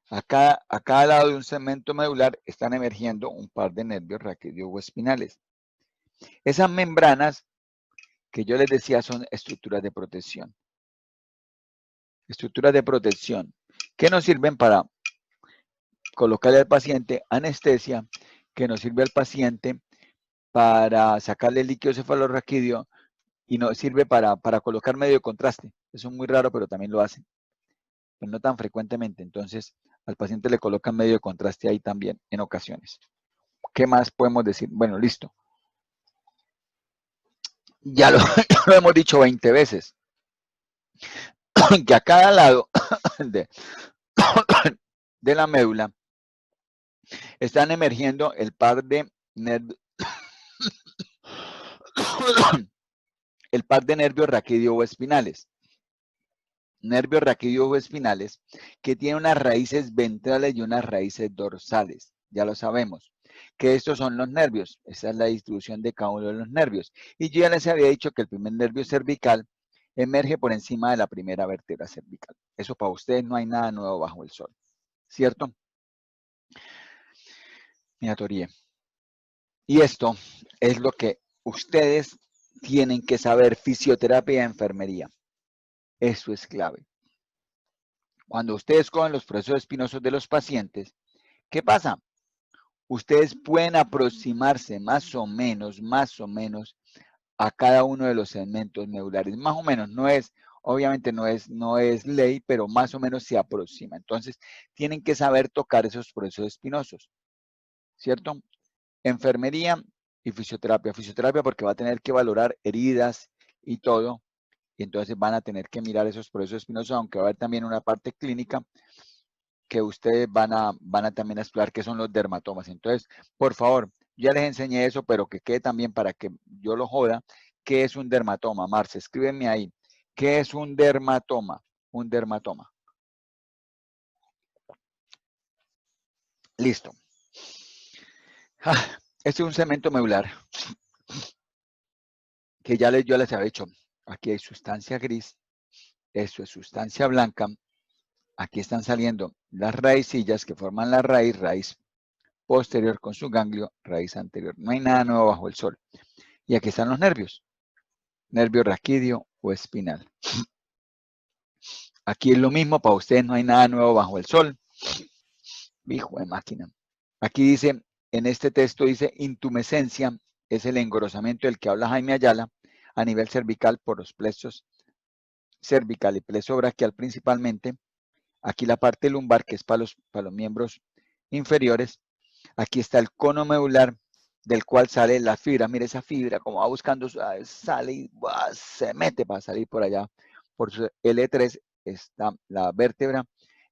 a cada lado de un segmento medular están emergiendo un par de nervios raquidioespinales. Esas membranas que yo les decía son estructuras de protección. Estructuras de protección que nos sirven para colocarle al paciente anestesia, que nos sirve al paciente para sacarle el líquido cefalorraquídeo y nos sirve para colocar medio de contraste. Eso es muy raro, pero también lo hacen, pero no tan frecuentemente. Entonces, al paciente le colocan medio de contraste ahí también en ocasiones. ¿Qué más podemos decir? Bueno, listo. Ya lo, lo hemos dicho 20 veces, que a cada lado de la médula están emergiendo el par de nervios, el par de nervios raquidioespinales. Nervios raquidioespinales que tienen unas raíces ventrales y unas raíces dorsales. Ya lo sabemos. Que estos son los nervios. Esa es la distribución de cada uno de los nervios. Y yo ya les había dicho que el primer nervio cervical emerge por encima de la primera vértebra cervical. Eso para ustedes no hay nada nuevo bajo el sol. ¿Cierto? Mira, Torie. Y esto es lo que ustedes tienen que saber, fisioterapia y enfermería. Eso es clave. Cuando ustedes cogen los procesos espinosos de los pacientes, ¿qué pasa? Ustedes pueden aproximarse más o menos a cada uno de los segmentos medulares. Más o menos, no es, obviamente no es ley, pero más o menos se aproxima. Entonces, tienen que saber tocar esos procesos espinosos, ¿cierto? Enfermería y fisioterapia. Fisioterapia porque va a tener que valorar heridas y todo, y entonces van a tener que mirar esos procesos espinosos, aunque va a haber también una parte clínica que ustedes van a también a explorar qué son los dermatomas. Entonces, por favor, ya les enseñé eso, pero que quede también para que yo lo joda, ¿qué es un dermatoma? Marce, escríbeme ahí. ¿Qué es un dermatoma? Un dermatoma. Listo. Este es un segmento medular que yo les había dicho. Aquí hay sustancia gris, esto es sustancia blanca. Aquí están saliendo las raicillas que forman la raíz posterior con su ganglio, raíz anterior. No hay nada nuevo bajo el sol. Y aquí están los nervios. Nervio raquídeo o espinal. Aquí es lo mismo, para ustedes no hay nada nuevo bajo el sol. Hijo de máquina. Aquí dice, en este texto dice, intumescencia es el engrosamiento del que habla Jaime Ayala a nivel cervical por los plexos cervical y plexo braquial principalmente. Aquí la parte lumbar, que es para los miembros inferiores. Aquí está el cono medular, del cual sale la fibra. Mire esa fibra, como va buscando, sale y se mete para salir por allá. Por su L3 está la vértebra,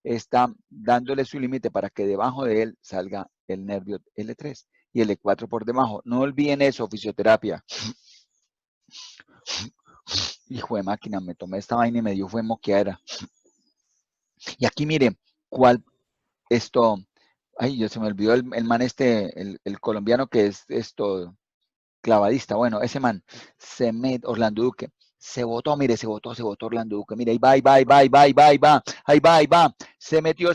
está dándole su límite para que debajo de él salga el nervio L3 y el L4 por debajo. No olviden eso, fisioterapia. Hijo de máquina, me tomé esta vaina y me dio fue moqueadera. Y aquí miren, ¿cuál esto? Ay, yo se me olvidó el man el colombiano que es esto, clavadista. Bueno, ese man, Orlando Duque, se votó, mire, se votó Orlando Duque. Mire, ahí va, ahí va. Se metió,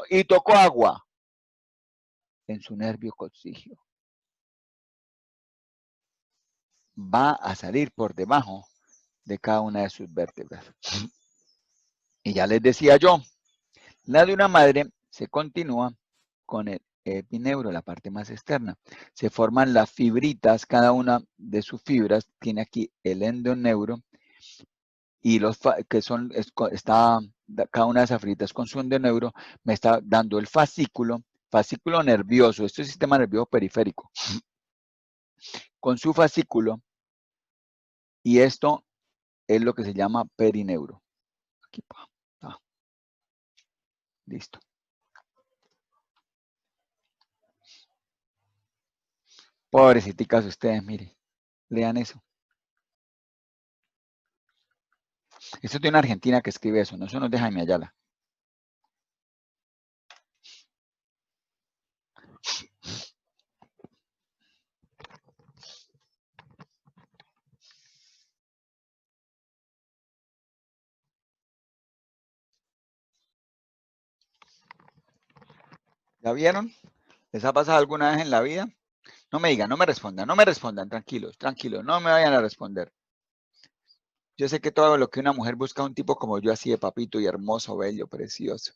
y tocó agua en su nervio coxígeo. Va a salir por debajo de cada una de sus vértebras. Y ya les decía yo, la de una madre se continúa con el epineuro, la parte más externa. Se forman las fibritas, cada una de sus fibras tiene aquí el endoneuro y los que son, está cada una de esas fibritas con su endoneuro, me está dando el fascículo nervioso, este es el sistema nervioso periférico, con su fascículo, y esto es lo que se llama perineuro. Aquí, listo. Pobreciticas ustedes, mire, lean eso. Esto es de una argentina que escribe eso, no, eso no es de Jaime Ayala. ¿Ya vieron? ¿Les ha pasado alguna vez en la vida? No me digan, no me respondan, tranquilos, tranquilos, no me vayan a responder. Yo sé que todo lo que una mujer busca un tipo como yo, así de papito y hermoso, bello, precioso.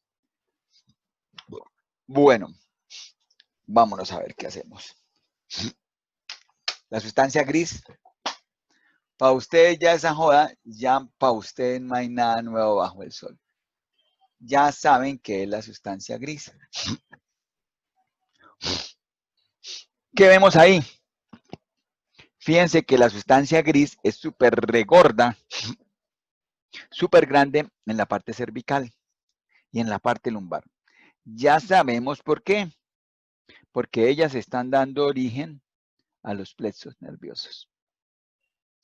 Bueno, vámonos a ver qué hacemos. La sustancia gris, para ustedes ya esa joda, ya para ustedes no hay nada nuevo bajo el sol. Ya saben qué es la sustancia gris. ¿Qué vemos ahí? Fíjense que la sustancia gris es súper regorda, súper grande en la parte cervical y en la parte lumbar. Ya sabemos por qué. Porque ellas están dando origen a los plexos nerviosos.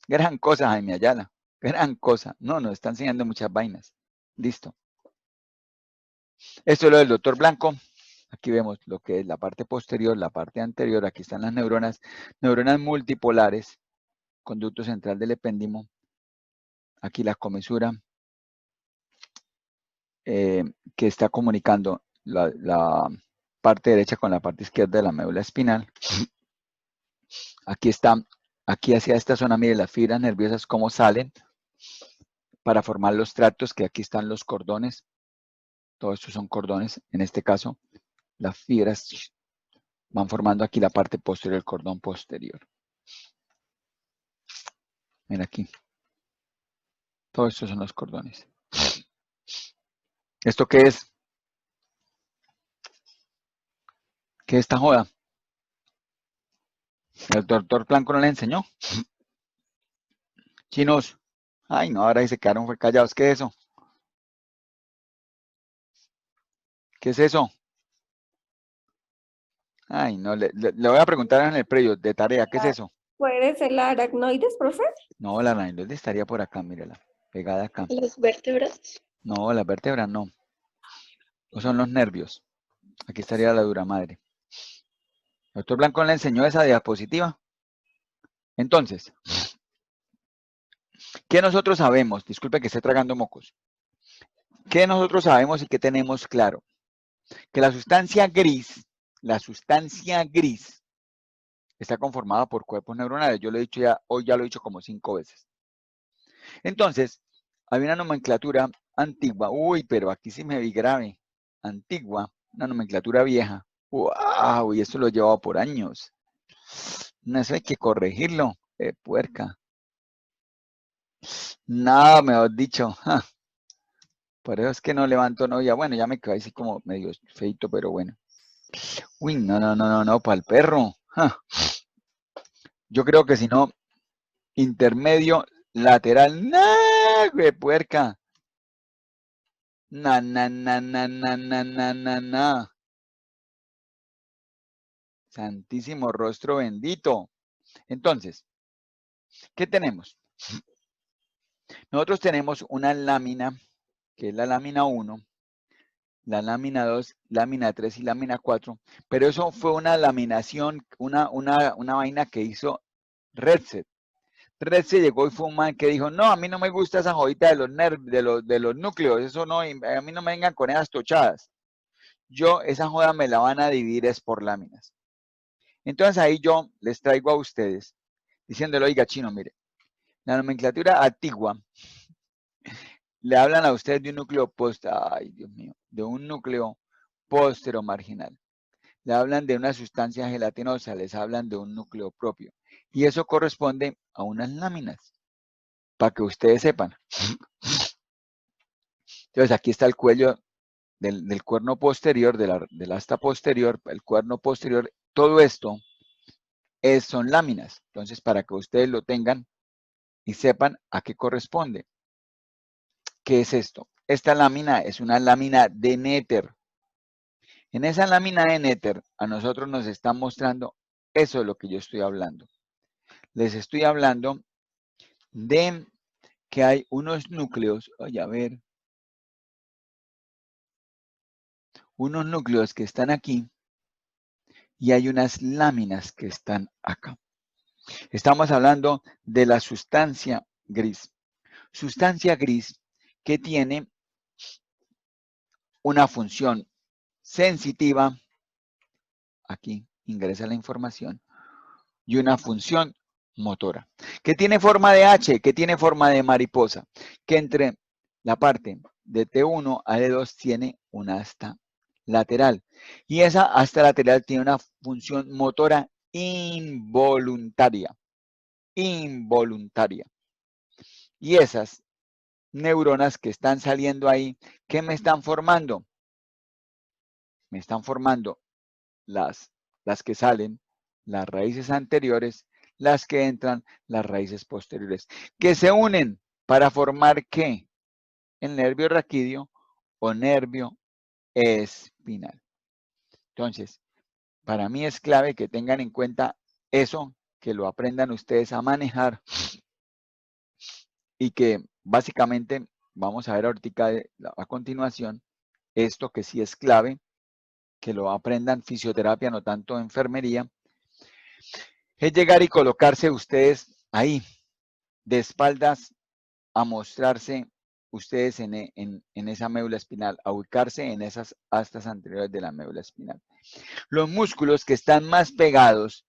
Gran cosa, Jaime Ayala. Gran cosa. No, nos está enseñando muchas vainas. Listo. Esto es lo del doctor Blanco. Aquí vemos lo que es la parte posterior, la parte anterior. Aquí están las neuronas. Neuronas multipolares. Conducto central del epéndimo. Aquí la comesura. Que está comunicando la parte derecha con la parte izquierda de la médula espinal. Aquí está, aquí hacia esta zona, mire las fibras nerviosas cómo salen para formar los tractos, que aquí están los cordones. Todos estos son cordones. En este caso, las fibras van formando aquí la parte posterior del cordón posterior. Mira aquí. Todos estos son los cordones. ¿Esto qué es? ¿Qué es esta joda? El doctor Blanco no le enseñó. Chinos. Ay, no, ahora se quedaron callados. ¿Qué es eso? ¿Qué es eso? Ay, no, le voy a preguntar en el previo de tarea. ¿Qué es eso? ¿Puede ser la aracnoides, profe? No, la aracnoides estaría por acá, mírala. Pegada acá. ¿Las vértebras? No, las vértebras no. No son los nervios. Aquí estaría la dura madre. El doctor Blanco le enseñó esa diapositiva. Entonces, ¿qué nosotros sabemos? Disculpe que esté tragando mocos. ¿Qué nosotros sabemos y qué tenemos claro? Que la sustancia gris está conformada por cuerpos neuronales. Yo lo he dicho ya, hoy ya lo he dicho como 5 veces. Entonces, hay una nomenclatura antigua. Uy, pero aquí sí me vi grave. Antigua, una nomenclatura vieja. ¡Wow! Y esto lo he llevado por años. No, eso hay que corregirlo. Puerca. Nada, mejor dicho. Ja. Por eso es que no levanto novia. Bueno, ya me quedé así como medio feito, pero bueno. Uy, no, para el perro. Ja. Yo creo que si no, intermedio, lateral. ¡Nah, güey, puerca! Na. Santísimo rostro bendito. Entonces, ¿qué tenemos? Nosotros tenemos una lámina, que es la lámina 1, la lámina 2, lámina 3 y lámina 4, pero eso fue una laminación, una vaina que hizo Redset. Redset llegó y fue un man que dijo, no, a mí no me gusta esa jodita de los nervios, de los núcleos, eso no, a mí no me vengan con esas tochadas. Yo, esa joda me la van a dividir es por láminas. Entonces ahí yo les traigo a ustedes, diciéndole, oiga, chino, mire, la nomenclatura antigua le hablan a ustedes de un núcleo ay, Dios mío, de un núcleo póstero-marginal. Le hablan de una sustancia gelatinosa, les hablan de un núcleo propio. Y eso corresponde a unas láminas, para que ustedes sepan. Entonces aquí está el cuello del cuerno posterior, del asta posterior, el cuerno posterior, todo esto son láminas. Entonces, para que ustedes lo tengan y sepan a qué corresponde. ¿Qué es esto? Esta lámina es una lámina de Nether. En esa lámina de Nether, a nosotros nos están mostrando eso de lo que yo estoy hablando. Les estoy hablando de que hay unos núcleos, oye, a ver, unos núcleos que están aquí y hay unas láminas que están acá. Estamos hablando de la sustancia gris. Sustancia gris que tiene una función sensitiva, aquí ingresa la información, y una función motora, que tiene forma de H, que tiene forma de mariposa, que entre la parte de T1 a T2 tiene una asta lateral, y esa asta lateral tiene una función motora involuntaria, y esas neuronas que están saliendo ahí, ¿qué me están formando? Me están formando las que salen, las raíces anteriores, las que entran, las raíces posteriores, que se unen para formar ¿qué? El nervio raquídeo o nervio espinal. Entonces, para mí es clave que tengan en cuenta eso, que lo aprendan ustedes a manejar y que básicamente vamos a ver ahorita a continuación esto que sí es clave, que lo aprendan fisioterapia, no tanto enfermería, es llegar y colocarse ustedes ahí, de espaldas, a mostrarse ustedes en esa médula espinal, a ubicarse en esas astas anteriores de la médula espinal. Los músculos que están más pegados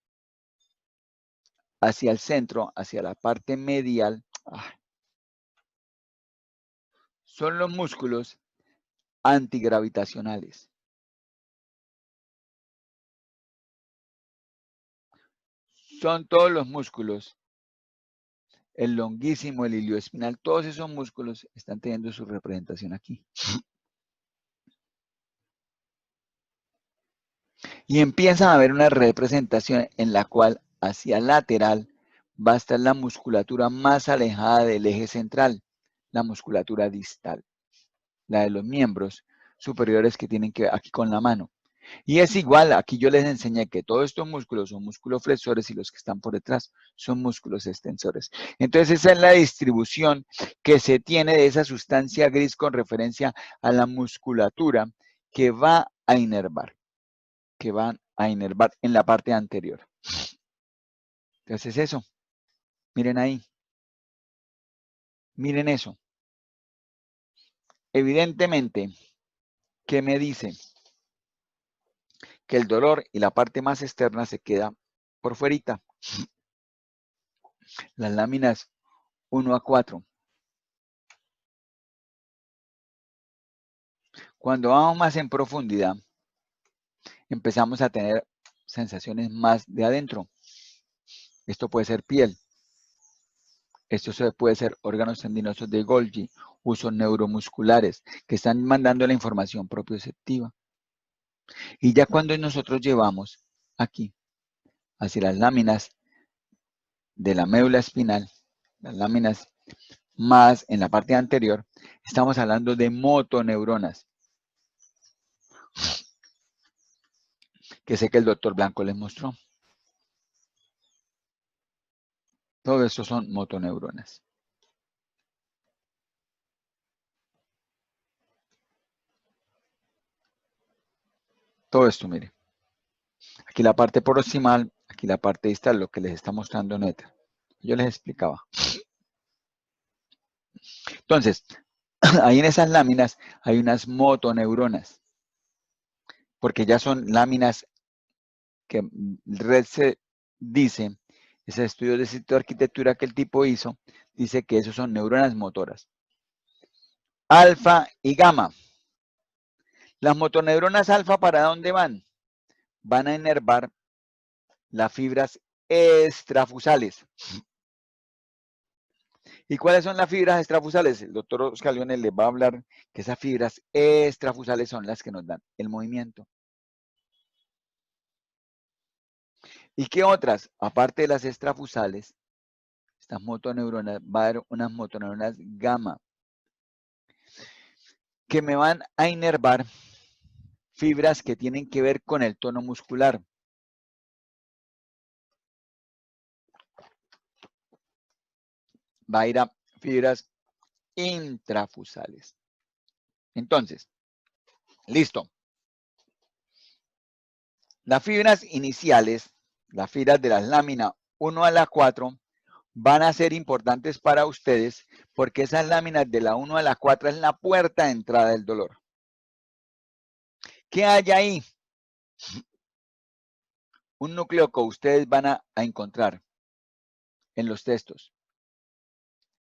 hacia el centro, hacia la parte medial, son los músculos antigravitacionales. Son todos los músculos, el longuísimo, el ilioespinal, todos esos músculos están teniendo su representación aquí. Y empiezan a haber una representación en la cual hacia lateral va a estar la musculatura más alejada del eje central, la musculatura distal, la de los miembros superiores que tienen que ver aquí con la mano. Y es igual, aquí yo les enseñé que todos estos músculos son músculos flexores y los que están por detrás son músculos extensores. Entonces esa es la distribución que se tiene de esa sustancia gris con referencia a la musculatura que va a inervar, en la parte anterior. Entonces eso, miren ahí, miren eso. Evidentemente, ¿qué me dice? Que el dolor y la parte más externa se queda por fuerita. Las láminas 1 a 4. Cuando vamos más en profundidad, empezamos a tener sensaciones más de adentro. Esto puede ser piel. Esto puede ser órganos tendinosos de Golgi, usos neuromusculares que están mandando la información propioceptiva. Y ya cuando nosotros llevamos aquí, hacia las láminas de la médula espinal, las láminas más en la parte anterior, estamos hablando de motoneuronas, que sé que el doctor Blanco les mostró. Todo eso son motoneuronas. Todo esto, mire. Aquí la parte proximal, aquí la parte distal, lo que les está mostrando Nether. Yo les explicaba. Entonces, ahí en esas láminas hay unas motoneuronas, porque ya son láminas que Red se dice, ese estudio de arquitectura que el tipo hizo, dice que esos son neuronas motoras. Alfa y gamma. Las motoneuronas alfa, ¿para dónde van? Van a inervar las fibras extrafusales. ¿Y cuáles son las fibras extrafusales? El doctor Oscar Leone les va a hablar que esas fibras extrafusales son las que nos dan el movimiento. ¿Y qué otras? Aparte de las extrafusales, estas motoneuronas, va a haber unas motoneuronas gamma que me van a inervar fibras que tienen que ver con el tono muscular. Va a ir a fibras intrafusales. Entonces, listo. Las fibras iniciales, las fibras de las láminas 1 a la 4, van a ser importantes para ustedes porque esas láminas de la 1 a la 4 es la puerta de entrada del dolor. ¿Qué hay ahí? Un núcleo que ustedes van a encontrar en los textos.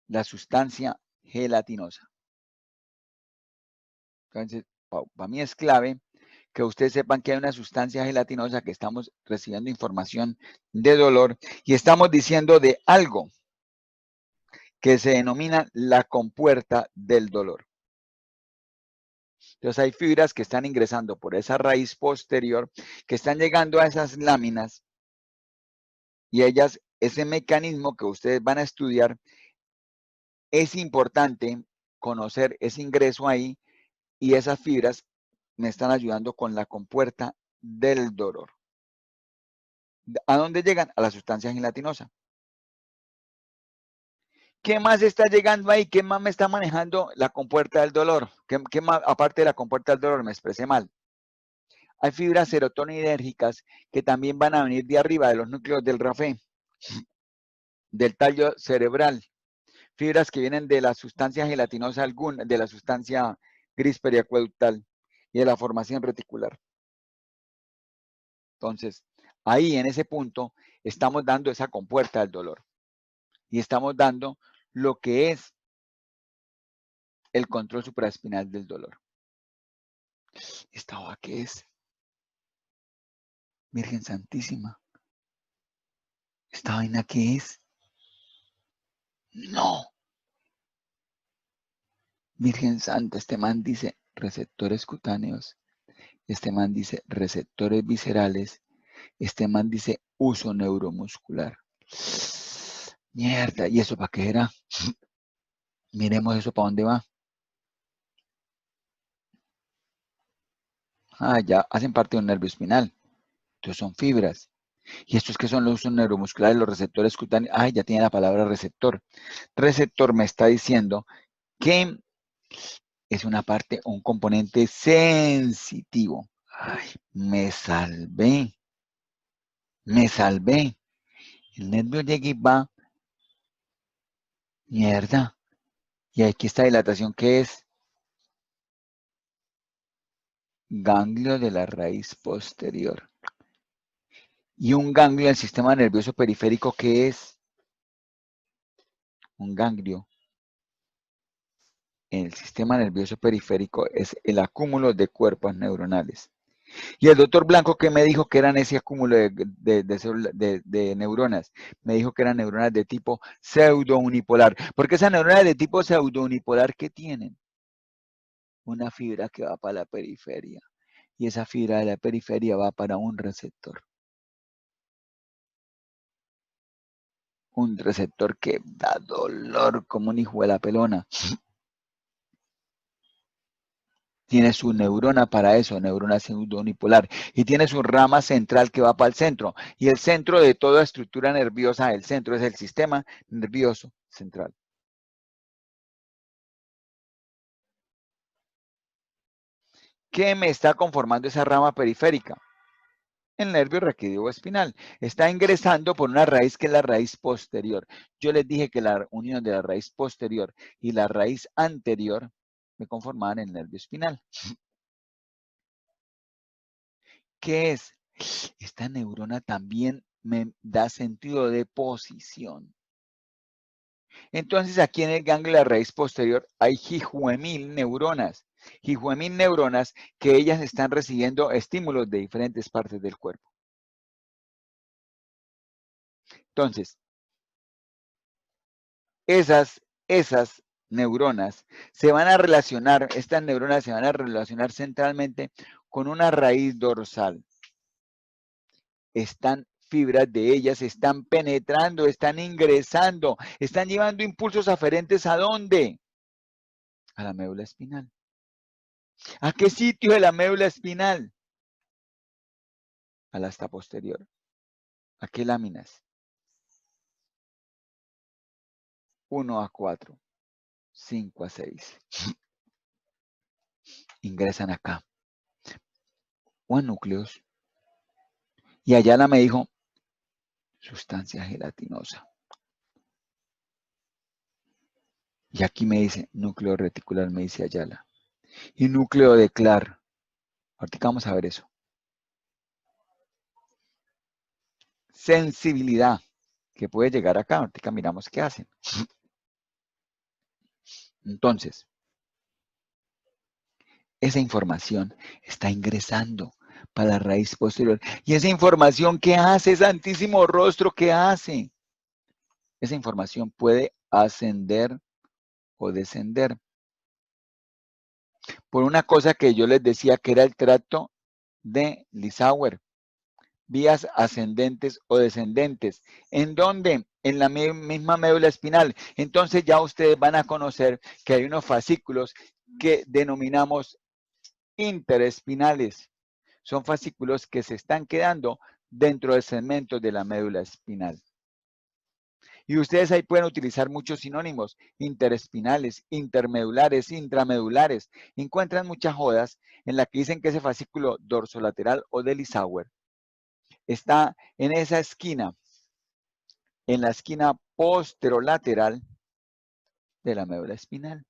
La sustancia gelatinosa. Entonces, para mí es clave que ustedes sepan que hay una sustancia gelatinosa que estamos recibiendo información de dolor y estamos diciendo de algo que se denomina la compuerta del dolor. Entonces hay fibras que están ingresando por esa raíz posterior, que están llegando a esas láminas y ellas, ese mecanismo que ustedes van a estudiar, es importante conocer ese ingreso ahí y esas fibras me están ayudando con la compuerta del dolor. ¿A dónde llegan? A la sustancia gelatinosa. ¿Qué más está llegando ahí? ¿Qué más me está manejando la compuerta del dolor? ¿Qué más, aparte de la compuerta del dolor, me expresé mal? Hay fibras serotoninérgicas que también van a venir de arriba de los núcleos del RAFE, del tallo cerebral. Fibras que vienen de la sustancia gelatinosa alguna, de la sustancia gris periacueductal y de la formación reticular. Entonces, ahí en ese punto estamos dando esa compuerta del dolor y estamos dando lo que es el control supraespinal del dolor. ¿Esta hoja qué es? Virgen Santísima. ¿Esta vaina qué es? No. Virgen Santa, este man dice receptores cutáneos, este man dice receptores viscerales, este man dice uso neuromuscular. Mierda, ¿y eso para qué era? Miremos eso para dónde va. Ah, ya hacen parte de un nervio espinal. Entonces son fibras. ¿Y estos qué son los usos neuromusculares, los receptores cutáneos? Ah, ya tiene la palabra receptor. Receptor me está diciendo que es una parte, un componente sensitivo. Ay, me salvé. Me salvé. El nervio llega y va. Mierda. Y aquí esta dilatación, ¿qué es? Ganglio de la raíz posterior. Y un ganglio del sistema nervioso periférico, ¿qué es? Un ganglio en el sistema nervioso periférico es el acúmulo de cuerpos neuronales. Y el doctor Blanco, ¿qué me dijo que eran ese acúmulo de neuronas? Me dijo que eran neuronas de tipo pseudounipolar. Porque esas neuronas de tipo pseudounipolar, ¿qué tienen? Una fibra que va para la periferia. Y esa fibra de la periferia va para un receptor. Un receptor que da dolor como un hijo de la pelona. Tiene su neurona para eso, neurona pseudounipolar, y tiene su rama central que va para el centro. Y el centro de toda estructura nerviosa, el centro es el sistema nervioso central. ¿Qué me está conformando esa rama periférica? El nervio raquídeo espinal. Está ingresando por una raíz que es la raíz posterior. Yo les dije que la unión de la raíz posterior y la raíz anterior me conformaban el nervio espinal. ¿Qué es? Esta neurona también me da sentido de posición. Entonces aquí en el ganglio de la raíz posterior hay jijuemil neuronas. Jijuemil neuronas que ellas están recibiendo estímulos de diferentes partes del cuerpo. Entonces, esas neuronas se van a relacionar, estas neuronas se van a relacionar centralmente con una raíz dorsal. Están fibras de ellas están penetrando, están ingresando, están llevando impulsos aferentes ¿a dónde? A la médula espinal. ¿A qué sitio de la médula espinal? Al asta posterior. ¿A qué láminas? 1 a 4, 5 a 6. Ingresan acá. O a núcleos. Y Ayala me dijo, sustancia gelatinosa. Y aquí me dice, núcleo reticular, me dice Ayala. Y núcleo de Clar. Ahorita vamos a ver eso. Sensibilidad, que puede llegar acá. Ahorita miramos qué hacen. Entonces, esa información está ingresando para la raíz posterior. ¿Y esa información qué hace? Santísimo Rostro, ¿qué hace? Esa información puede ascender o descender. Por una cosa que yo les decía que era el tracto de Lissauer. Vías ascendentes o descendentes. ¿En dónde? En la misma médula espinal. Entonces ya ustedes van a conocer que hay unos fascículos que denominamos interespinales. Son fascículos que se están quedando dentro del segmento de la médula espinal. Y ustedes ahí pueden utilizar muchos sinónimos, interespinales, intermedulares, intramedulares. Encuentran muchas jodas en las que dicen que ese fascículo dorsolateral o de Lissauer está en esa esquina, en la esquina posterolateral de la médula espinal.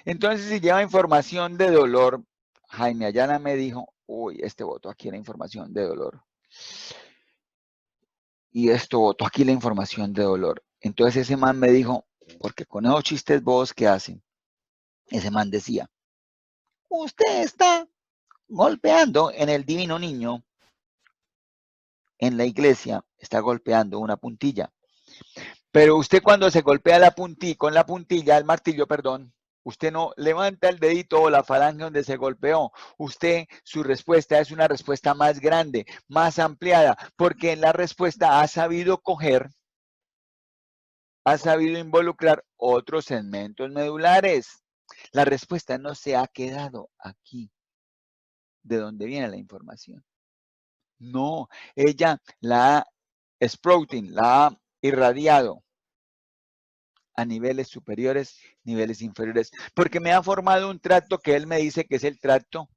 Entonces, si lleva información de dolor, Jaime Ayala me dijo, uy, este botó aquí la información de dolor. Y esto botó aquí la información de dolor. Entonces ese man me dijo, porque con esos chistes bobos que hacen, ese man decía, usted está golpeando en el divino niño, en la iglesia, está golpeando una puntilla. Pero usted cuando se golpea la puntilla, con la puntilla, el martillo, perdón, usted no levanta el dedito o la falange donde se golpeó. Usted, su respuesta es una respuesta más grande, más ampliada, porque en la respuesta ha sabido coger, ha sabido involucrar otros segmentos medulares. La respuesta no se ha quedado aquí, de donde viene la información. No, ella la ha sprouting, la ha irradiado a niveles superiores, niveles inferiores, porque me ha formado un tracto que él me dice que es el tracto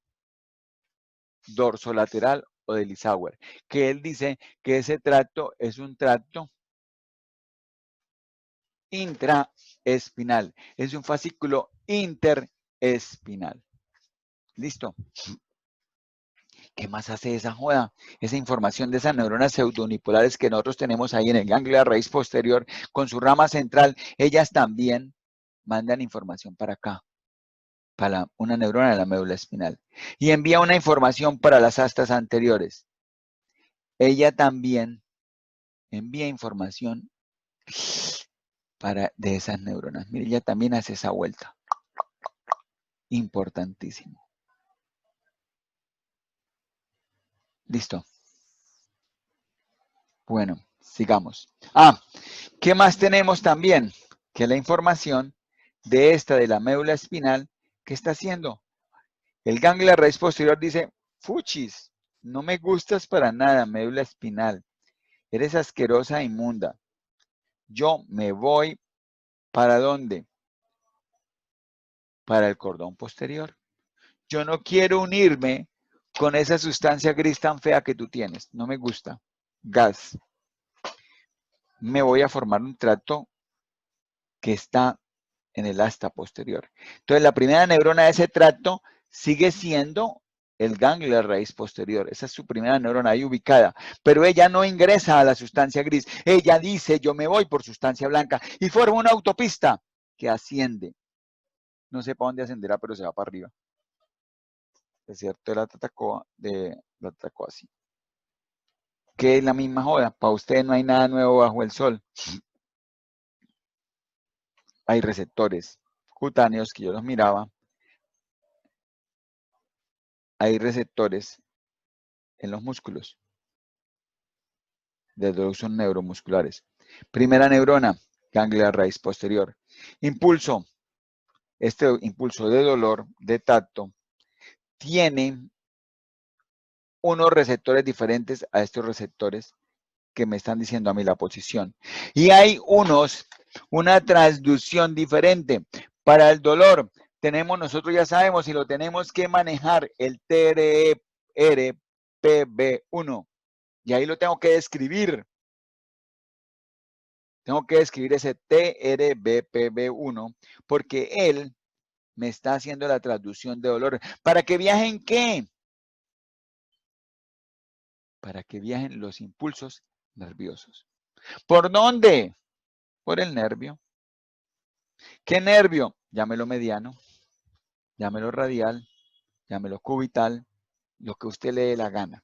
dorsolateral o de Lissauer, que él dice que ese tracto es un tracto intraespinal, es un fascículo interespinal. ¿Listo? ¿Qué más hace esa joda? Esa información de esas neuronas pseudonipolares que nosotros tenemos ahí en el ganglio de la raíz posterior con su rama central, ellas también mandan información para acá, para una neurona de la médula espinal. Y envía una información para las astas anteriores. Ella también envía información de esas neuronas. Mire, ella también hace esa vuelta. Importantísimo. Listo. Bueno, sigamos. ¿Qué más tenemos también? Que la información de esta de la médula espinal, ¿qué está haciendo? El ganglio de la raíz posterior dice, fuchis, no me gustas para nada, médula espinal. Eres asquerosa e inmunda. Yo me voy, ¿para dónde? Para el cordón posterior. Yo no quiero unirme con esa sustancia gris tan fea que tú tienes. No me gusta. Gas. Me voy a formar un tracto que está en el asta posterior. Entonces, la primera neurona de ese tracto sigue siendo el ganglio de la raíz posterior. Esa es su primera neurona ahí ubicada. Pero ella no ingresa a la sustancia gris. Ella dice, yo me voy por sustancia blanca y forma una autopista que asciende. No sé para dónde ascenderá, pero se va para arriba. Desierto de la Tatacoa, así. Que es la misma joda. Para usted no hay nada nuevo bajo el sol. Hay receptores cutáneos que yo los miraba. Hay receptores en los músculos. de dolor son neuromusculares. Primera neurona, ganglia raíz posterior. Impulso. Este impulso de dolor, de tacto, tiene unos receptores diferentes a estos receptores que me están diciendo a mí la posición. Y hay una transducción diferente. Para el dolor, nosotros ya sabemos si lo tenemos que manejar, el TRPV1. Y ahí lo tengo que describir. Tengo que describir ese TRBPV1 porque él me está haciendo la transducción de dolor. ¿Para que viajen qué? Para que viajen los impulsos nerviosos. ¿Por dónde? Por el nervio. ¿Qué nervio? Llámelo mediano, llámelo radial, llámelo cubital, lo que usted le dé la gana.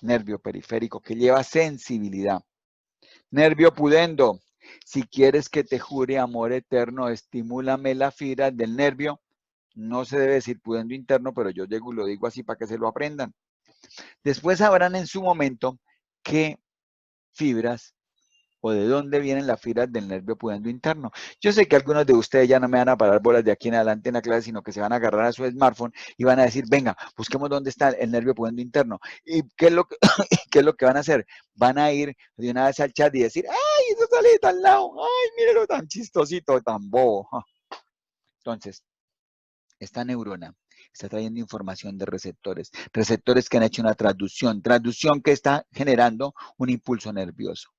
Nervio periférico que lleva sensibilidad. Nervio pudendo. Si quieres que te jure amor eterno, estimúlame la fibra del nervio. No se debe decir pudendo interno, pero yo llego y lo digo así para que se lo aprendan. Después sabrán en su momento qué fibras o de dónde vienen las fibras del nervio pudendo interno. Yo sé que algunos de ustedes ya no me van a parar bolas de aquí en adelante en la clase, sino que se van a agarrar a su smartphone y van a decir, venga, busquemos dónde está el nervio pudendo interno. ¿Y qué es lo que, qué es lo que van a hacer? Van a ir de una vez al chat y decir, ¡ay, eso sale de tal lado! ¡Ay, míralo tan chistosito, tan bobo! Entonces, esta neurona está trayendo información de receptores que han hecho una traducción que está generando un impulso nervioso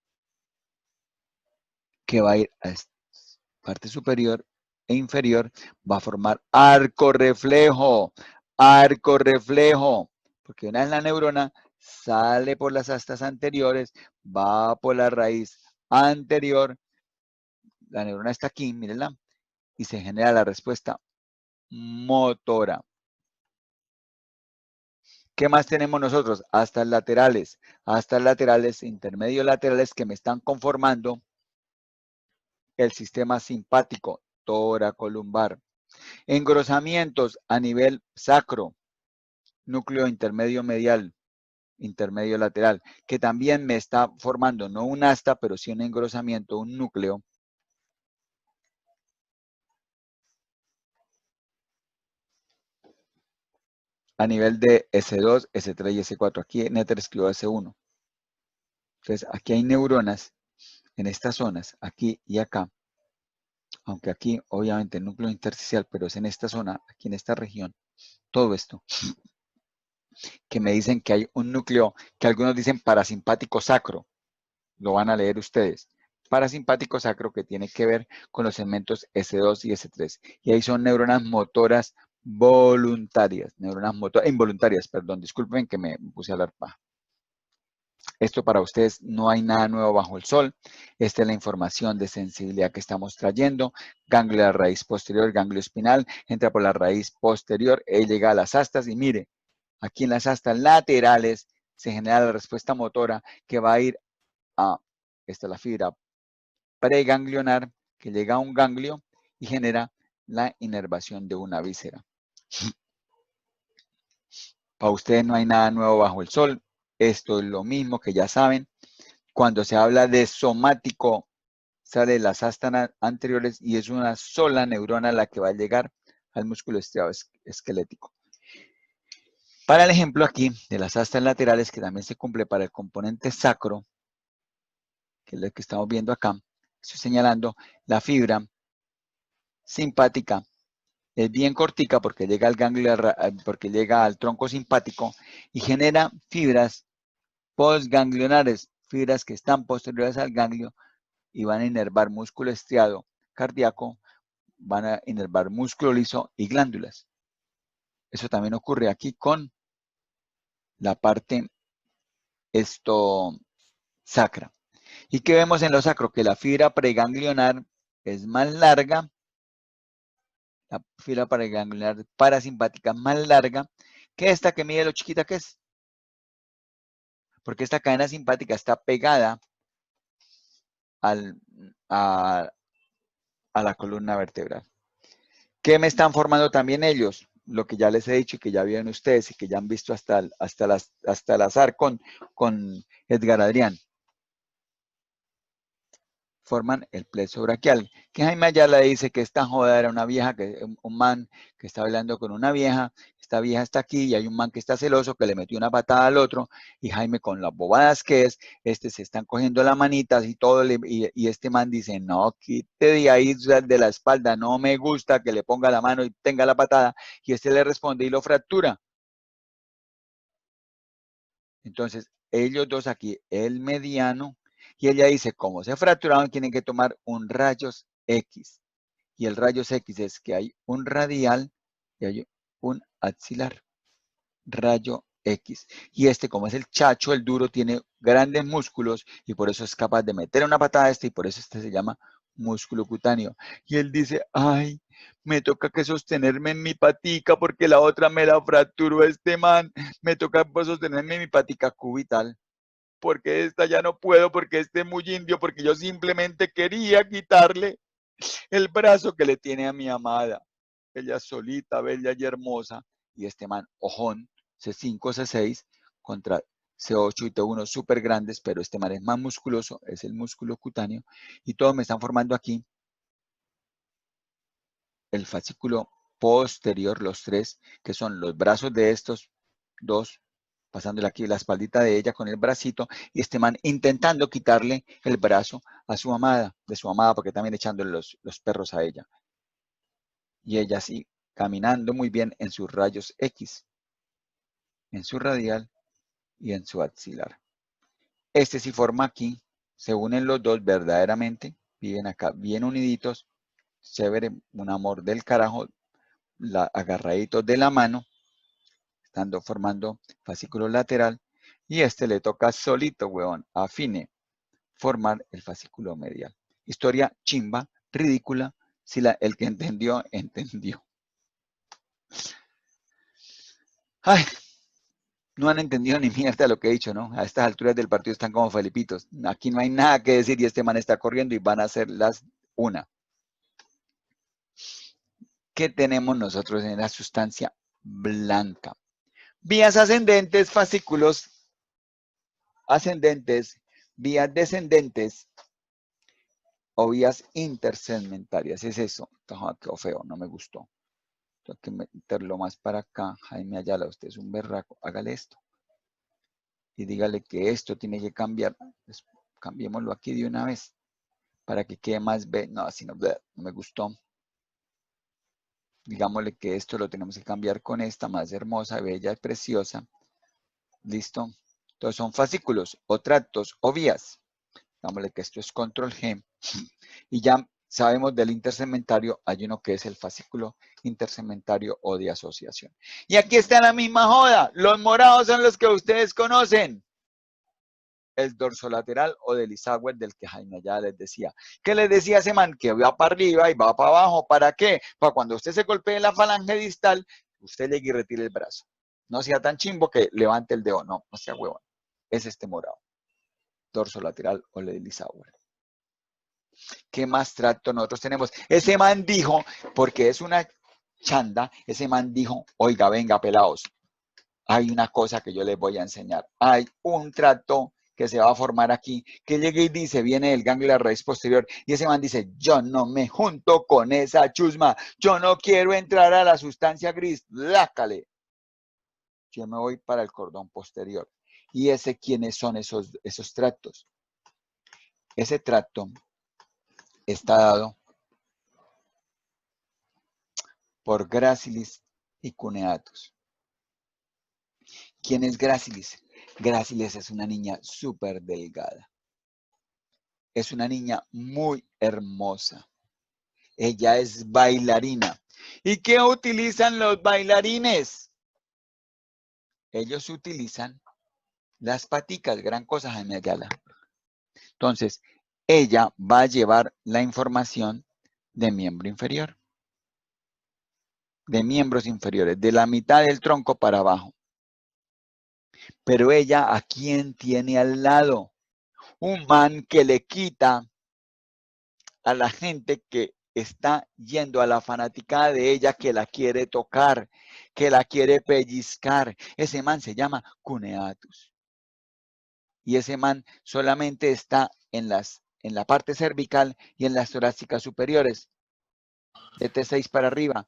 que va a ir a parte superior e inferior, va a formar arco reflejo, porque una vez la neurona sale por las astas anteriores, va por la raíz anterior, la neurona está aquí, mírenla, y se genera la respuesta motora. ¿Qué más tenemos nosotros? Astas laterales, intermedios laterales que me están conformando el sistema simpático toracolumbar. Engrosamientos a nivel sacro, núcleo intermedio medial, intermedio lateral, que también me está formando no un asta, pero sí un engrosamiento, un núcleo. A nivel de S2, S3 y S4. Aquí Netter escribió S1. Entonces, aquí hay neuronas en estas zonas, aquí y acá. Aunque aquí, obviamente, el núcleo intersticial, pero es en esta zona, aquí en esta región. Todo esto. Que me dicen que hay un núcleo, que algunos dicen parasimpático sacro. Lo van a leer ustedes. Parasimpático sacro que tiene que ver con los segmentos S2 y S3. Y ahí son neuronas motoras voluntarias, involuntarias, perdón, disculpen que me puse a hablar paja. Esto para ustedes no hay nada nuevo bajo el sol. Esta es la información de sensibilidad que estamos trayendo. Ganglio de la raíz posterior, ganglio espinal, entra por la raíz posterior y llega a las astas. Y mire, aquí en las astas laterales se genera la respuesta motora que va a ir a, esta es la fibra preganglionar, que llega a un ganglio y genera la inervación de una víscera. Para ustedes no hay nada nuevo bajo el sol. Esto es lo mismo que ya saben. Cuando se habla de somático, sale de las astas anteriores y es una sola neurona la que va a llegar al músculo estriado esquelético. Para el ejemplo aquí de las astas laterales, que también se cumple para el componente sacro, que es lo que estamos viendo acá, estoy señalando la fibra simpática. Es bien cortica porque llega al ganglio, porque llega al tronco simpático y genera fibras postganglionares, fibras que están posteriores al ganglio y van a inervar músculo estriado cardíaco, van a inervar músculo liso y glándulas. Eso también ocurre aquí con la parte sacra. ¿Y qué vemos en lo sacro? Que la fibra preganglionar es más larga, la fibra preganglionar parasimpática más larga que esta que mide lo chiquita que es. Porque esta cadena simpática está pegada a la columna vertebral. ¿Qué me están formando también ellos? Lo que ya les he dicho y que ya vieron ustedes y que ya han visto hasta el azar con Edgar Adrián. forman el plexo braquial. Que Jaime Ayala dice que esta joda era una vieja, un man que está hablando con una vieja, esta vieja está aquí y hay un man que está celoso que le metió una patada al otro y Jaime con las bobadas que es, se están cogiendo las manitas y todo, y este man dice, no, quite de ahí de la espalda, no me gusta que le ponga la mano y tenga la patada, y este le responde y lo fractura. Entonces, ellos dos aquí, el mediano, y ella dice, como se fracturaron, tienen que tomar un rayos X. Y el rayos X es que hay un radial y hay un axilar. Rayo X. Y este, como es el chacho, el duro, tiene grandes músculos y por eso es capaz de meter una patada a este y por eso este se llama músculo cutáneo. Y él dice, ay, me toca que sostenerme en mi patica porque la otra me la fracturó este man. Me toca pues, sostenerme en mi patica cubital. Porque esta ya no puedo, porque este es muy indio, porque yo simplemente quería quitarle el brazo que le tiene a mi amada. Ella solita, bella y hermosa. Y este man, ojón, C5, C6, contra C8 y T1 súper grandes, pero este man es más musculoso, es el músculo cutáneo. Y todos me están formando aquí el fascículo posterior, los tres, que son los brazos de estos dos, pasándole aquí la espaldita de ella con el bracito, y este man intentando quitarle el brazo a su amada, de su amada, porque también echándole los perros a ella. Y ella así, caminando muy bien en sus rayos X, en su radial y en su axilar. Este sí forma aquí, se unen los dos verdaderamente, viven acá bien uniditos, chévere, un amor del carajo, agarraditos de la mano, estando formando fascículo lateral, y este le toca solito, huevón, afine, formar el fascículo medial. Historia chimba, ridícula, si el que entendió, entendió. Ay, no han entendido ni mierda lo que he dicho, ¿no? A estas alturas del partido están como felipitos. Aquí no hay nada que decir y este man está corriendo y van a hacer las una. ¿Qué tenemos nosotros en la sustancia blanca? Vías ascendentes, fascículos ascendentes, vías descendentes o vías intersegmentarias. Es eso. Quedó feo, no me gustó. Tengo que meterlo más para acá. Jaime Ayala, usted es un berraco. Hágale esto. Y dígale que esto tiene que cambiar. Pues, cambiémoslo aquí de una vez para que quede más B. No, así no me gustó. Digámosle que esto lo tenemos que cambiar con esta más hermosa, bella y preciosa. ¿Listo? Entonces son fascículos o tractos o vías. Digámosle que esto es control G. Y ya sabemos del intersegmentario, hay uno que es el fascículo intersegmentario o de asociación. Y aquí está la misma joda. Los morados son los que ustedes conocen. El dorsolateral o del Isauer del que Jaime ya les decía. ¿Qué les decía ese man? Que va para arriba y va para abajo. ¿Para qué? Para cuando usted se golpee la falange distal, usted llegue y retire el brazo. No sea tan chimbo que levante el dedo. No, no sea huevón. Es este morado. Dorsolateral o el del Isauer. ¿Qué más tracto nosotros tenemos? Ese man dijo, porque es una chanda, ese man dijo, oiga, venga, pelados, hay una cosa que yo les voy a enseñar. Hay un tracto que se va a formar aquí, que llega y dice, viene del ganglio de la raíz posterior, y ese man dice, yo no me junto con esa chusma, yo no quiero entrar a la sustancia gris, lácale. Yo me voy para el cordón posterior. ¿Y quiénes son esos tractos? Ese tracto está dado por Gracilis y Cuneatus. ¿Quién es Gracilis? Gracilis es una niña súper delgada. Es una niña muy hermosa. Ella es bailarina. ¿Y qué utilizan los bailarines? Ellos utilizan las paticas, gran cosa, Jaime Ayala. Entonces, ella va a llevar la información de miembro inferior. De miembros inferiores, de la mitad del tronco para abajo. Pero ella, ¿a quién tiene al lado? Un man que le quita a la gente que está yendo a la fanaticada de ella, que la quiere tocar, que la quiere pellizcar. Ese man se llama Cuneatus. Y ese man solamente está en las en la parte cervical y en las torácicas superiores, de T6 para arriba.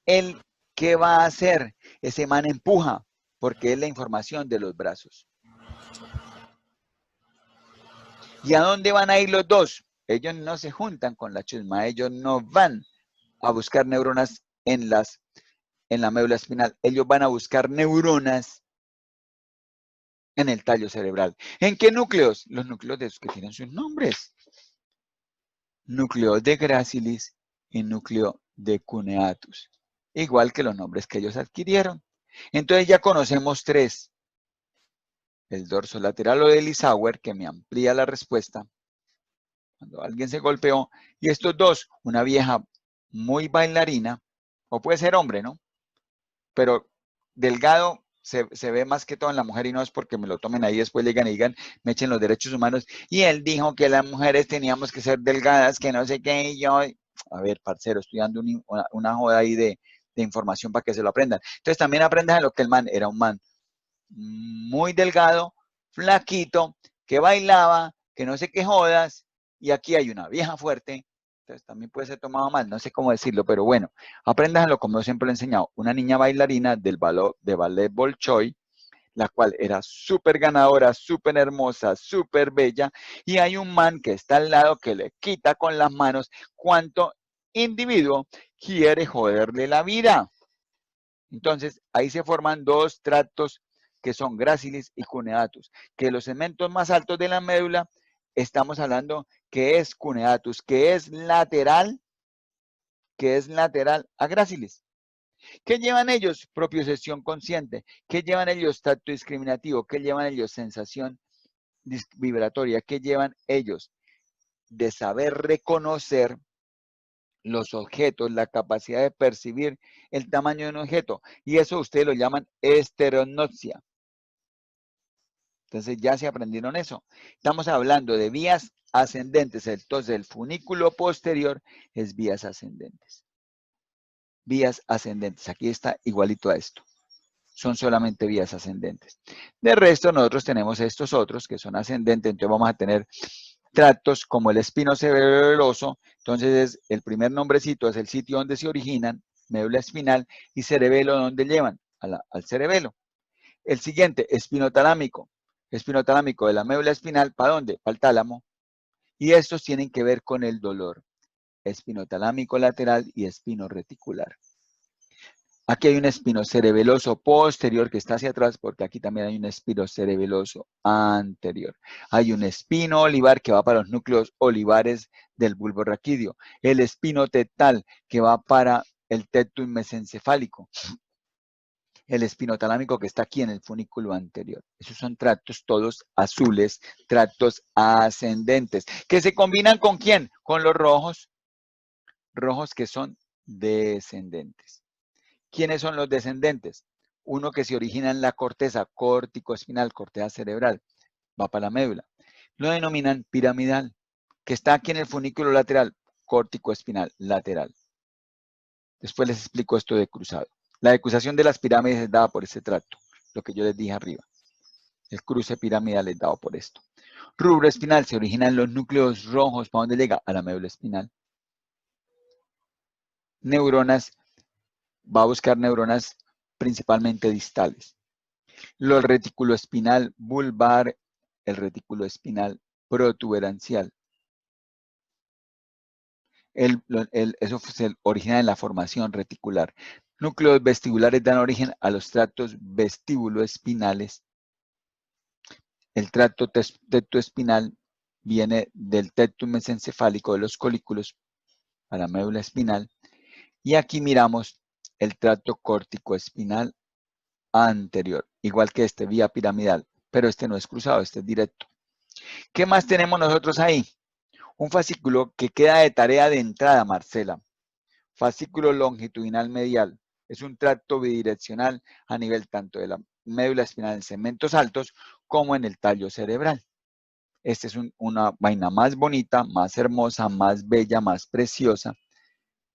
Él, ¿qué va a hacer? Ese man empuja, porque es la información de los brazos. ¿Y a dónde van a ir los dos? Ellos no se juntan con la chusma, ellos no van a buscar neuronas en la médula espinal, ellos van a buscar neuronas en el tallo cerebral. ¿En qué núcleos? Los núcleos de esos que tienen sus nombres. Núcleo de Gracilis y núcleo de Cuneatus. Igual que los nombres que ellos adquirieron. Entonces ya conocemos tres. El dorso lateral o de Lisauer, que me amplía la respuesta cuando alguien se golpeó. Y estos dos, una vieja muy bailarina, o puede ser hombre, ¿no? Pero delgado se ve más que todo en la mujer y no es porque me lo tomen ahí, después llegan y digan, me echen los derechos humanos. Y él dijo que las mujeres teníamos que ser delgadas, que no sé qué, y yo, a ver, parcero, estoy dando una joda ahí de información para que se lo aprendan. Entonces también aprendan lo que el man era un man muy delgado, flaquito, que bailaba, que no sé qué jodas, y aquí hay una vieja fuerte, entonces también puede ser tomado mal, no sé cómo decirlo, pero bueno, apréndanlo como yo siempre lo he enseñado, una niña bailarina de ballet Bolshoi, la cual era súper ganadora, súper hermosa, súper bella, y hay un man que está al lado que le quita con las manos cuánto individuo quiere joderle la vida. Entonces, ahí se forman dos tractos que son Gracilis y Cuneatus, que los segmentos más altos de la médula, estamos hablando que es Cuneatus, que es lateral a Gracilis. ¿Qué llevan ellos? Propiocepción consciente. ¿Qué llevan ellos? Tacto discriminativo. ¿Qué llevan ellos? Sensación vibratoria. ¿Qué llevan ellos? De saber reconocer los objetos, la capacidad de percibir el tamaño de un objeto. Y eso ustedes lo llaman estereonopsia. Entonces ya se aprendieron eso. Estamos hablando de vías ascendentes. Entonces el funículo posterior es vías ascendentes. Vías ascendentes. Aquí está igualito a esto. Son solamente vías ascendentes. De resto, nosotros tenemos estos otros que son ascendentes. Entonces vamos a tener tractos como el espino cerebeloso. Entonces el primer nombrecito es el sitio donde se originan, médula espinal, y cerebelo donde llevan al cerebelo. El siguiente, espinotalámico. Espinotalámico de la médula espinal, ¿para dónde? Para el tálamo. Y estos tienen que ver con el dolor. Espinotalámico lateral y espino reticular. Aquí hay un espino cerebeloso posterior que está hacia atrás, porque aquí también hay un espino cerebeloso anterior. Hay un espino olivar que va para los núcleos olivares del bulbo raquídeo. El espino tetal que va para el tectum mesencefálico. El espinotalámico que está aquí en el funículo anterior. Esos son tractos todos azules, tractos ascendentes. ¿Que se combinan con quién? Con los rojos. Rojos que son descendentes. ¿Quiénes son los descendentes? Uno que se origina en la corteza córtico-espinal, corteza cerebral, va para la médula. Lo denominan piramidal, que está aquí en el funículo lateral, córtico-espinal, lateral. Después les explico esto de cruzado. La decusación de las pirámides es dada por ese tracto, lo que yo les dije arriba. El cruce piramidal es dado por esto. Rubro espinal se origina en los núcleos rojos, ¿para dónde llega? A la médula espinal. Neuronas, va a buscar neuronas principalmente distales. El retículo espinal vulvar, el retículo espinal protuberancial. Eso se origina en la formación reticular. Núcleos vestibulares dan origen a los tractos vestíbulo-espinales. El tracto tectoespinal viene del tectum mesencefálico de los colículos a la médula espinal. Y aquí miramos el tracto córtico-espinal anterior, igual que este, vía piramidal, pero este no es cruzado, este es directo. ¿Qué más tenemos nosotros ahí? Un fascículo que queda de tarea de entrada, Marcela. Fascículo longitudinal medial. Es un tracto bidireccional a nivel tanto de la médula espinal en segmentos altos como en el tallo cerebral. Esta es una vaina más bonita, más hermosa, más bella, más preciosa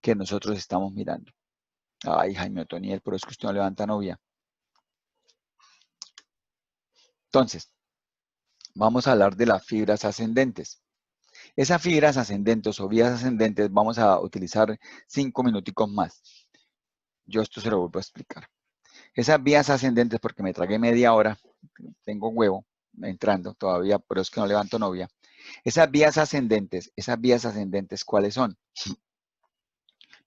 que nosotros estamos mirando. Ay, Jaime Otoniel, pero es que usted no levanta novia. Entonces, vamos a hablar de las fibras ascendentes. Esas fibras ascendentes o vías ascendentes, vamos a utilizar 5 minuticos más. Yo esto se lo vuelvo a explicar. Esas vías ascendentes, porque me tragué media hora, tengo huevo entrando todavía, pero es que no levanto novia. Esas vías ascendentes, ¿cuáles son?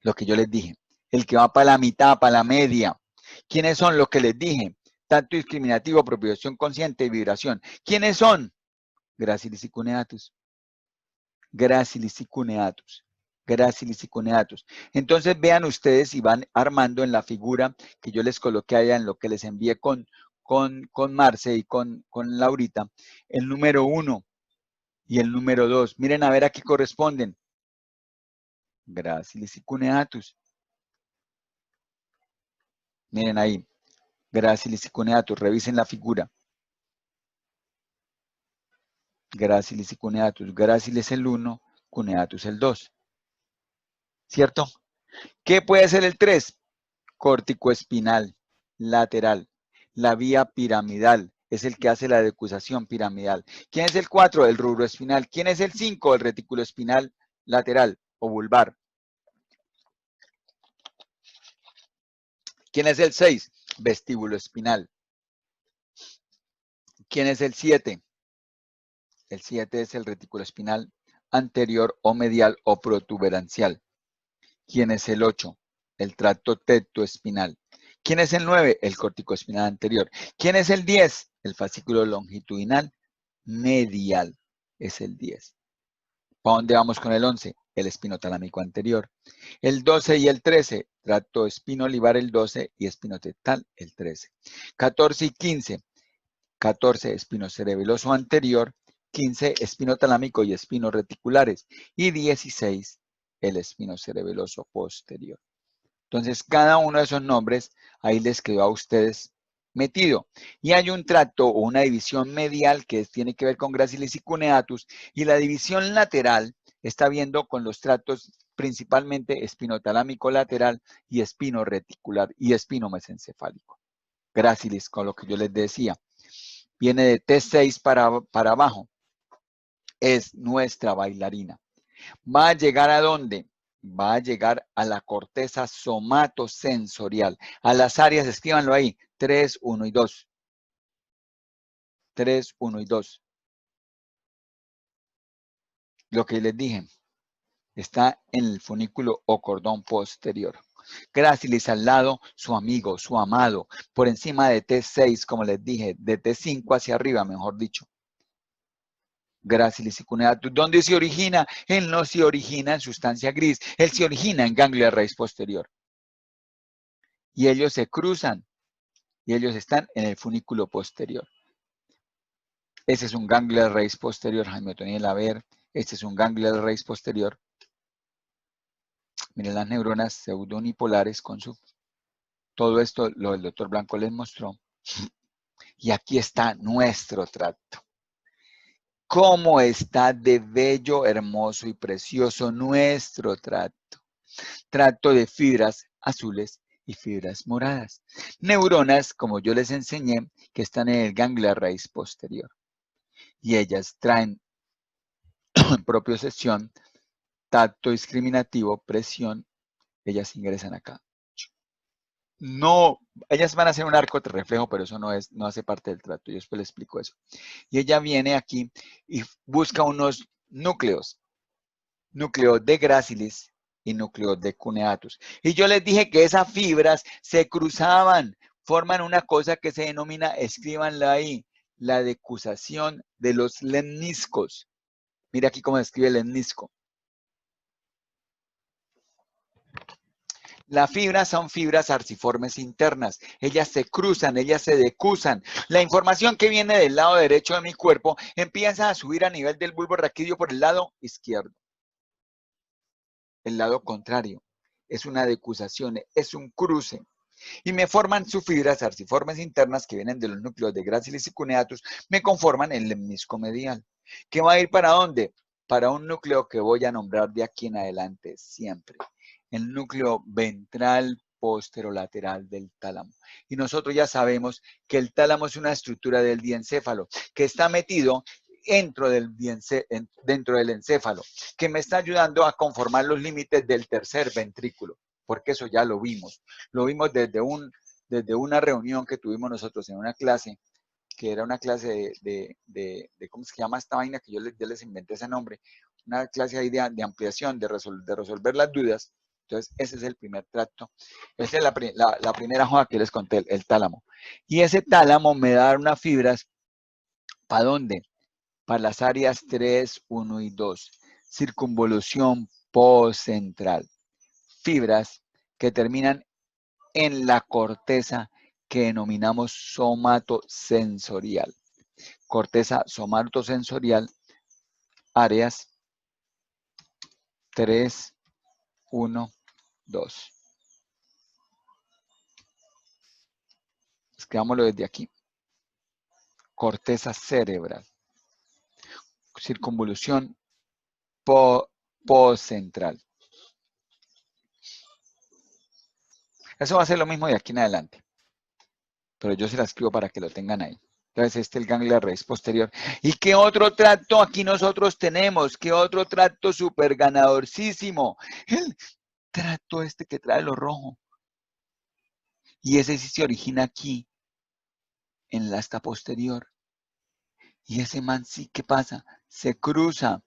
Lo que yo les dije. El que va para la mitad, para la media. ¿Quiénes son los que les dije? Tacto discriminativo, propiocepción consciente y vibración. ¿Quiénes son? Gracilis y cuneatus. Gracilis y cuneatus. Gracilis y cuneatus. Entonces vean ustedes y van armando en la figura que yo les coloqué allá en lo que les envié con Marce y con Laurita, el número 1 y el número 2. Miren a ver a qué corresponden. Gracilis y cuneatus. Miren ahí. Gracilis y cuneatus. Revisen la figura. Gracilis y cuneatus. Gracilis el 1, cuneatus el 2. ¿Cierto? ¿Qué puede ser el 3? Córtico-espinal, lateral. La vía piramidal es el que hace la decusación piramidal. ¿Quién es el 4? El rubro espinal. ¿Quién es el 5? El retículo espinal lateral o vulvar. ¿Quién es el 6? Vestíbulo espinal. ¿Quién es el 7? El 7 es el retículo espinal anterior o medial o protuberancial. ¿Quién es el 8? El tracto tectoespinal. ¿Quién es el 9? El corticoespinal anterior. ¿Quién es el 10? El fascículo longitudinal medial. Es el 10. ¿Para dónde vamos con el 11? El espinotalámico anterior. El 12 y el 13, tracto espinolivar el 12 y espinotetal el 13. 14 y 15, 14 espinocerebeloso anterior, 15 espinotalámico y espinoreticulares y 16 el espinocerebeloso posterior. Entonces, cada uno de esos nombres ahí les quedó a ustedes metido. Y hay un tracto o una división medial que tiene que ver con gracilis y cuneatus, y la división lateral está viendo con los tractos principalmente espinotalámico lateral y espino reticular y espino mesencefálico. Gracilis, con lo que yo les decía, viene de T6 para abajo. Es nuestra bailarina. ¿Va a llegar a dónde? Va a llegar a la corteza somatosensorial. A las áreas, escríbanlo ahí, 3, 1 y 2. 3, 1 y 2. Lo que les dije, está en el funículo o cordón posterior. Gracilis al lado, su amigo, su amado, por encima de T6, como les dije, de T5 hacia arriba, mejor dicho. Gracilis y cuneatus. ¿Dónde se origina? Él no se origina en sustancia gris, él se origina en ganglia raíz posterior. Y ellos se cruzan, y ellos están en el funículo posterior. Ese es un ganglio de raíz posterior, Jaime Otoniel, a ver, este es un ganglio de raíz posterior. Miren las neuronas pseudonipolares con su... Todo esto lo el doctor Blanco les mostró. Y aquí está nuestro tracto. ¿Cómo está de bello, hermoso y precioso nuestro tracto? Tracto de fibras azules y fibras moradas. Neuronas, como yo les enseñé, que están en el ganglio raíz posterior. Y ellas traen propiocepción, tacto discriminativo, presión, ellas ingresan acá. No, ellas van a hacer un arco de reflejo, pero eso no hace parte del tracto. Yo después les explico eso. Y ella viene aquí y busca unos núcleos. Núcleo de gracilis y núcleo de cuneatus. Y yo les dije que esas fibras se cruzaban, forman una cosa que se denomina, escríbanla ahí, la decusación de los lemniscos. Mira aquí cómo describe el lemnisco. Las fibras son fibras arciformes internas. Ellas se cruzan, ellas se decusan. La información que viene del lado derecho de mi cuerpo empieza a subir a nivel del bulbo raquídeo por el lado izquierdo. El lado contrario. Es una decusación, es un cruce. Y me forman sus fibras arciformes internas que vienen de los núcleos de gracilis y cuneatus, me conforman el lemnisco medial. ¿Qué va a ir para dónde? Para un núcleo que voy a nombrar de aquí en adelante siempre. El núcleo ventral posterolateral del tálamo. Y nosotros ya sabemos que el tálamo es una estructura del diencéfalo, que está metido dentro del encéfalo, que me está ayudando a conformar los límites del tercer ventrículo, porque eso ya lo vimos. Lo vimos desde una reunión que tuvimos nosotros en una clase, que era una clase de ¿cómo se llama esta vaina? Que yo les inventé ese nombre. Una clase ahí de ampliación, de resolver las dudas. Entonces, ese es el primer tracto. Esa es la primera hoja que les conté, el tálamo. Y ese tálamo me da unas fibras, ¿para dónde? Para las áreas 3, 1 y 2. Circunvolución postcentral. Fibras que terminan en la corteza que denominamos somatosensorial. Corteza somatosensorial, áreas 3, 1, 2. Escribámoslo desde aquí. Corteza cerebral. Circunvolución postcentral. Eso va a ser lo mismo de aquí en adelante. Pero yo se la escribo para que lo tengan ahí. Entonces, este es el ganglio de raíz posterior. ¿Y qué otro tracto aquí nosotros tenemos? ¿Qué otro tracto súper ganadorcísimo? El tracto este que trae lo rojo. Y ese sí se origina aquí, en la asta posterior. Y ese man sí, ¿qué pasa? Se cruza.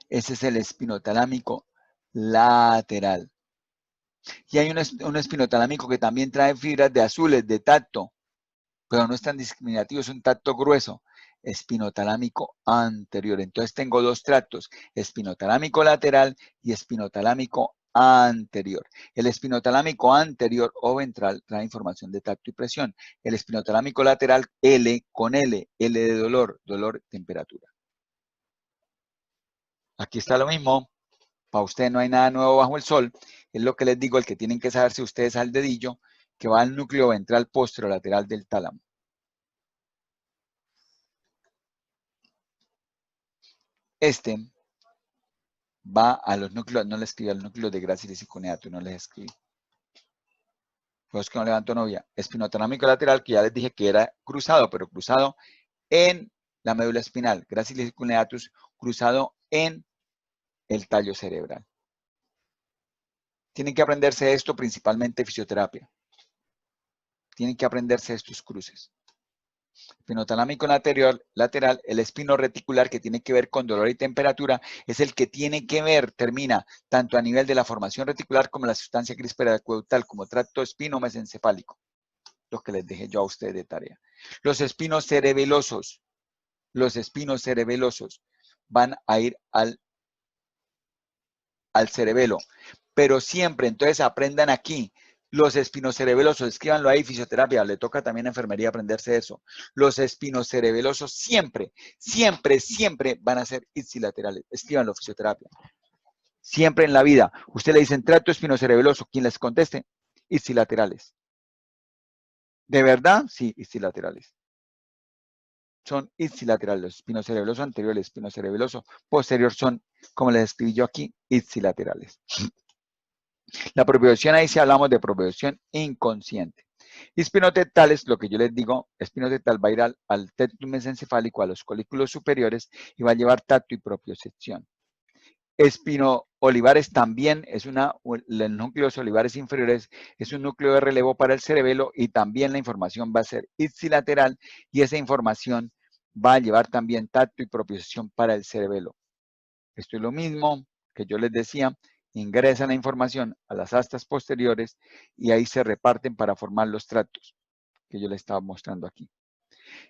Ese es el espinotalámico lateral. Y hay un espinotalámico que también trae fibras de azules, de tacto, pero no es tan discriminativo, es un tacto grueso. Espinotalámico anterior. Entonces tengo dos tractos, espinotalámico lateral y espinotalámico anterior. El espinotalámico anterior o ventral trae información de tacto y presión. El espinotalámico lateral, L con L de dolor, temperatura. Aquí está lo mismo. Para ustedes no hay nada nuevo bajo el sol. Es lo que les digo, el que tienen que saber si ustedes al dedillo, que va al núcleo ventral posterolateral del tálamo. Este va a los núcleos, no les escribí al núcleo de gráciles y cuneatus, no les escribí. Pues que no levanto novia. Espinotalámico lateral, que ya les dije que era cruzado, pero cruzado en la médula espinal. Gráciles y cuneatus, cruzado en el tallo cerebral. Tienen que aprenderse esto principalmente fisioterapia. Tienen que aprenderse estos cruces. Espinotalámico lateral, el espino reticular que tiene que ver con dolor y temperatura, es el que tiene que ver, termina tanto a nivel de la formación reticular como la sustancia críspera acueductal, como tracto espino-mesencefálico, lo que les dejé yo a ustedes de tarea. Los espinos cerebelosos van a ir al cerebelo, pero siempre, entonces aprendan aquí, los espinocerebelosos, escríbanlo ahí, fisioterapia, le toca también a enfermería aprenderse eso. Los espinocerebelosos siempre van a ser ipsilaterales. Escríbanlo, fisioterapia. Siempre en la vida. Usted le dicen tracto espinocerebeloso, quien les conteste, ipsilaterales. ¿De verdad? Sí, ipsilaterales. Son ipsilaterales. Los espinocerebelosos anteriores, el espinocerebeloso posterior son, como les escribí yo aquí, ipsilaterales. La propiocepción, ahí sí hablamos de propiocepción inconsciente. Y espinotetal es lo que yo les digo, espinotetal va a ir al tectum mesencefálico, a los colículos superiores, y va a llevar tacto y propiocepción. Espinoolivares también es el núcleo olivares inferiores es un núcleo de relevo para el cerebelo y también la información va a ser ipsilateral y esa información va a llevar también tacto y propiocepción para el cerebelo. Esto es lo mismo que yo les decía, ingresan la información a las astas posteriores y ahí se reparten para formar los tractos que yo les estaba mostrando aquí.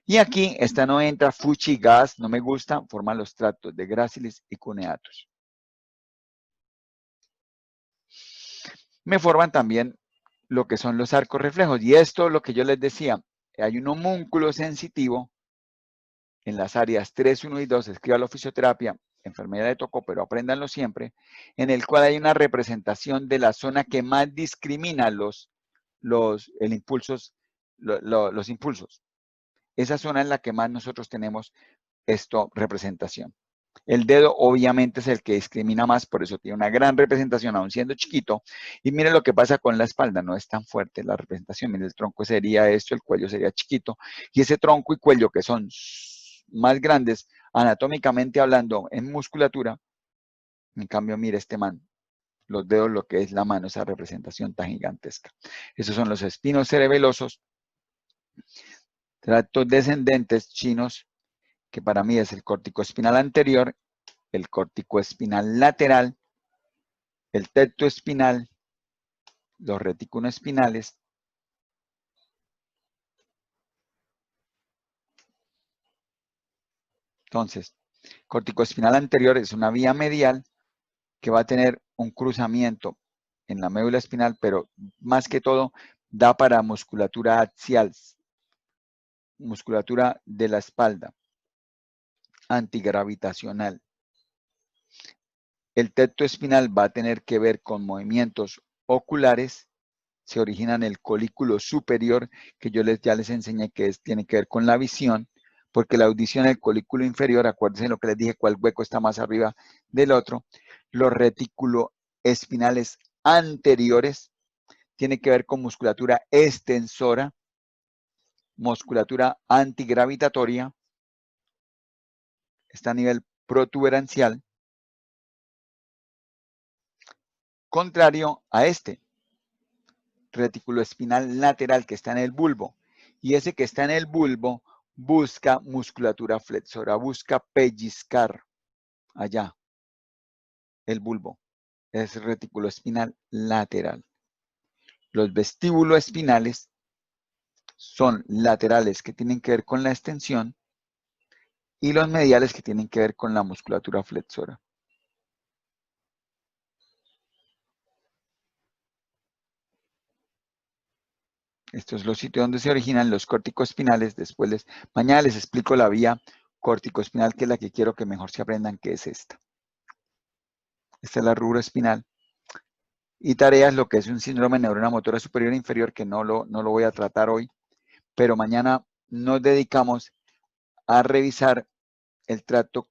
Y aquí, esta no entra, fuchi, gas, no me gusta, forman los tractos de gráciles y cuneatus. Me forman también lo que son los arcos reflejos. Y esto, lo que yo les decía, hay un homúnculo sensitivo en las áreas 3, 1 y 2, escríbalo fisioterapia, enfermedad de Tocó, pero apréndanlo siempre, en el cual hay una representación de la zona que más discrimina los impulsos. Esa zona es la que más nosotros tenemos representación. El dedo obviamente es el que discrimina más, por eso tiene una gran representación, aun siendo chiquito. Y miren lo que pasa con la espalda, no es tan fuerte la representación. Miren, el tronco sería esto, el cuello sería chiquito. Y ese tronco y cuello que son más grandes, anatómicamente hablando, en musculatura. En cambio, mire este man, los dedos, lo que es la mano, esa representación tan gigantesca. Esos son los espinos cerebelosos, tractos descendentes chinos, que para mí es el córtico espinal anterior, el córtico espinal lateral, el tecto espinal, los retículos espinales, entonces, córtico espinal anterior es una vía medial que va a tener un cruzamiento en la médula espinal, pero más que todo da para musculatura axial, musculatura de la espalda, antigravitacional. El tecto espinal va a tener que ver con movimientos oculares, se origina en el colículo superior, que yo ya les enseñé que tiene que ver con la visión, porque la audición en el colículo inferior, acuérdense lo que les dije, cuál hueco está más arriba del otro. Los retículos espinales anteriores tiene que ver con musculatura extensora, musculatura antigravitatoria, está a nivel protuberancial, contrario a este retículo espinal lateral que está en el bulbo. Y ese que está en el bulbo busca musculatura flexora, busca pellizcar allá el bulbo. Es retículo espinal lateral. Los vestíbulos espinales son laterales que tienen que ver con la extensión y los mediales que tienen que ver con la musculatura flexora. Estos son los sitios donde se originan los corticoespinales. Después mañana les explico la vía corticoespinal, que es la que quiero que mejor se aprendan, que es esta. Esta es la rubra espinal. Y tareas, lo que es un síndrome de neurona motora superior e inferior, que no lo voy a tratar hoy, pero mañana nos dedicamos a revisar el tracto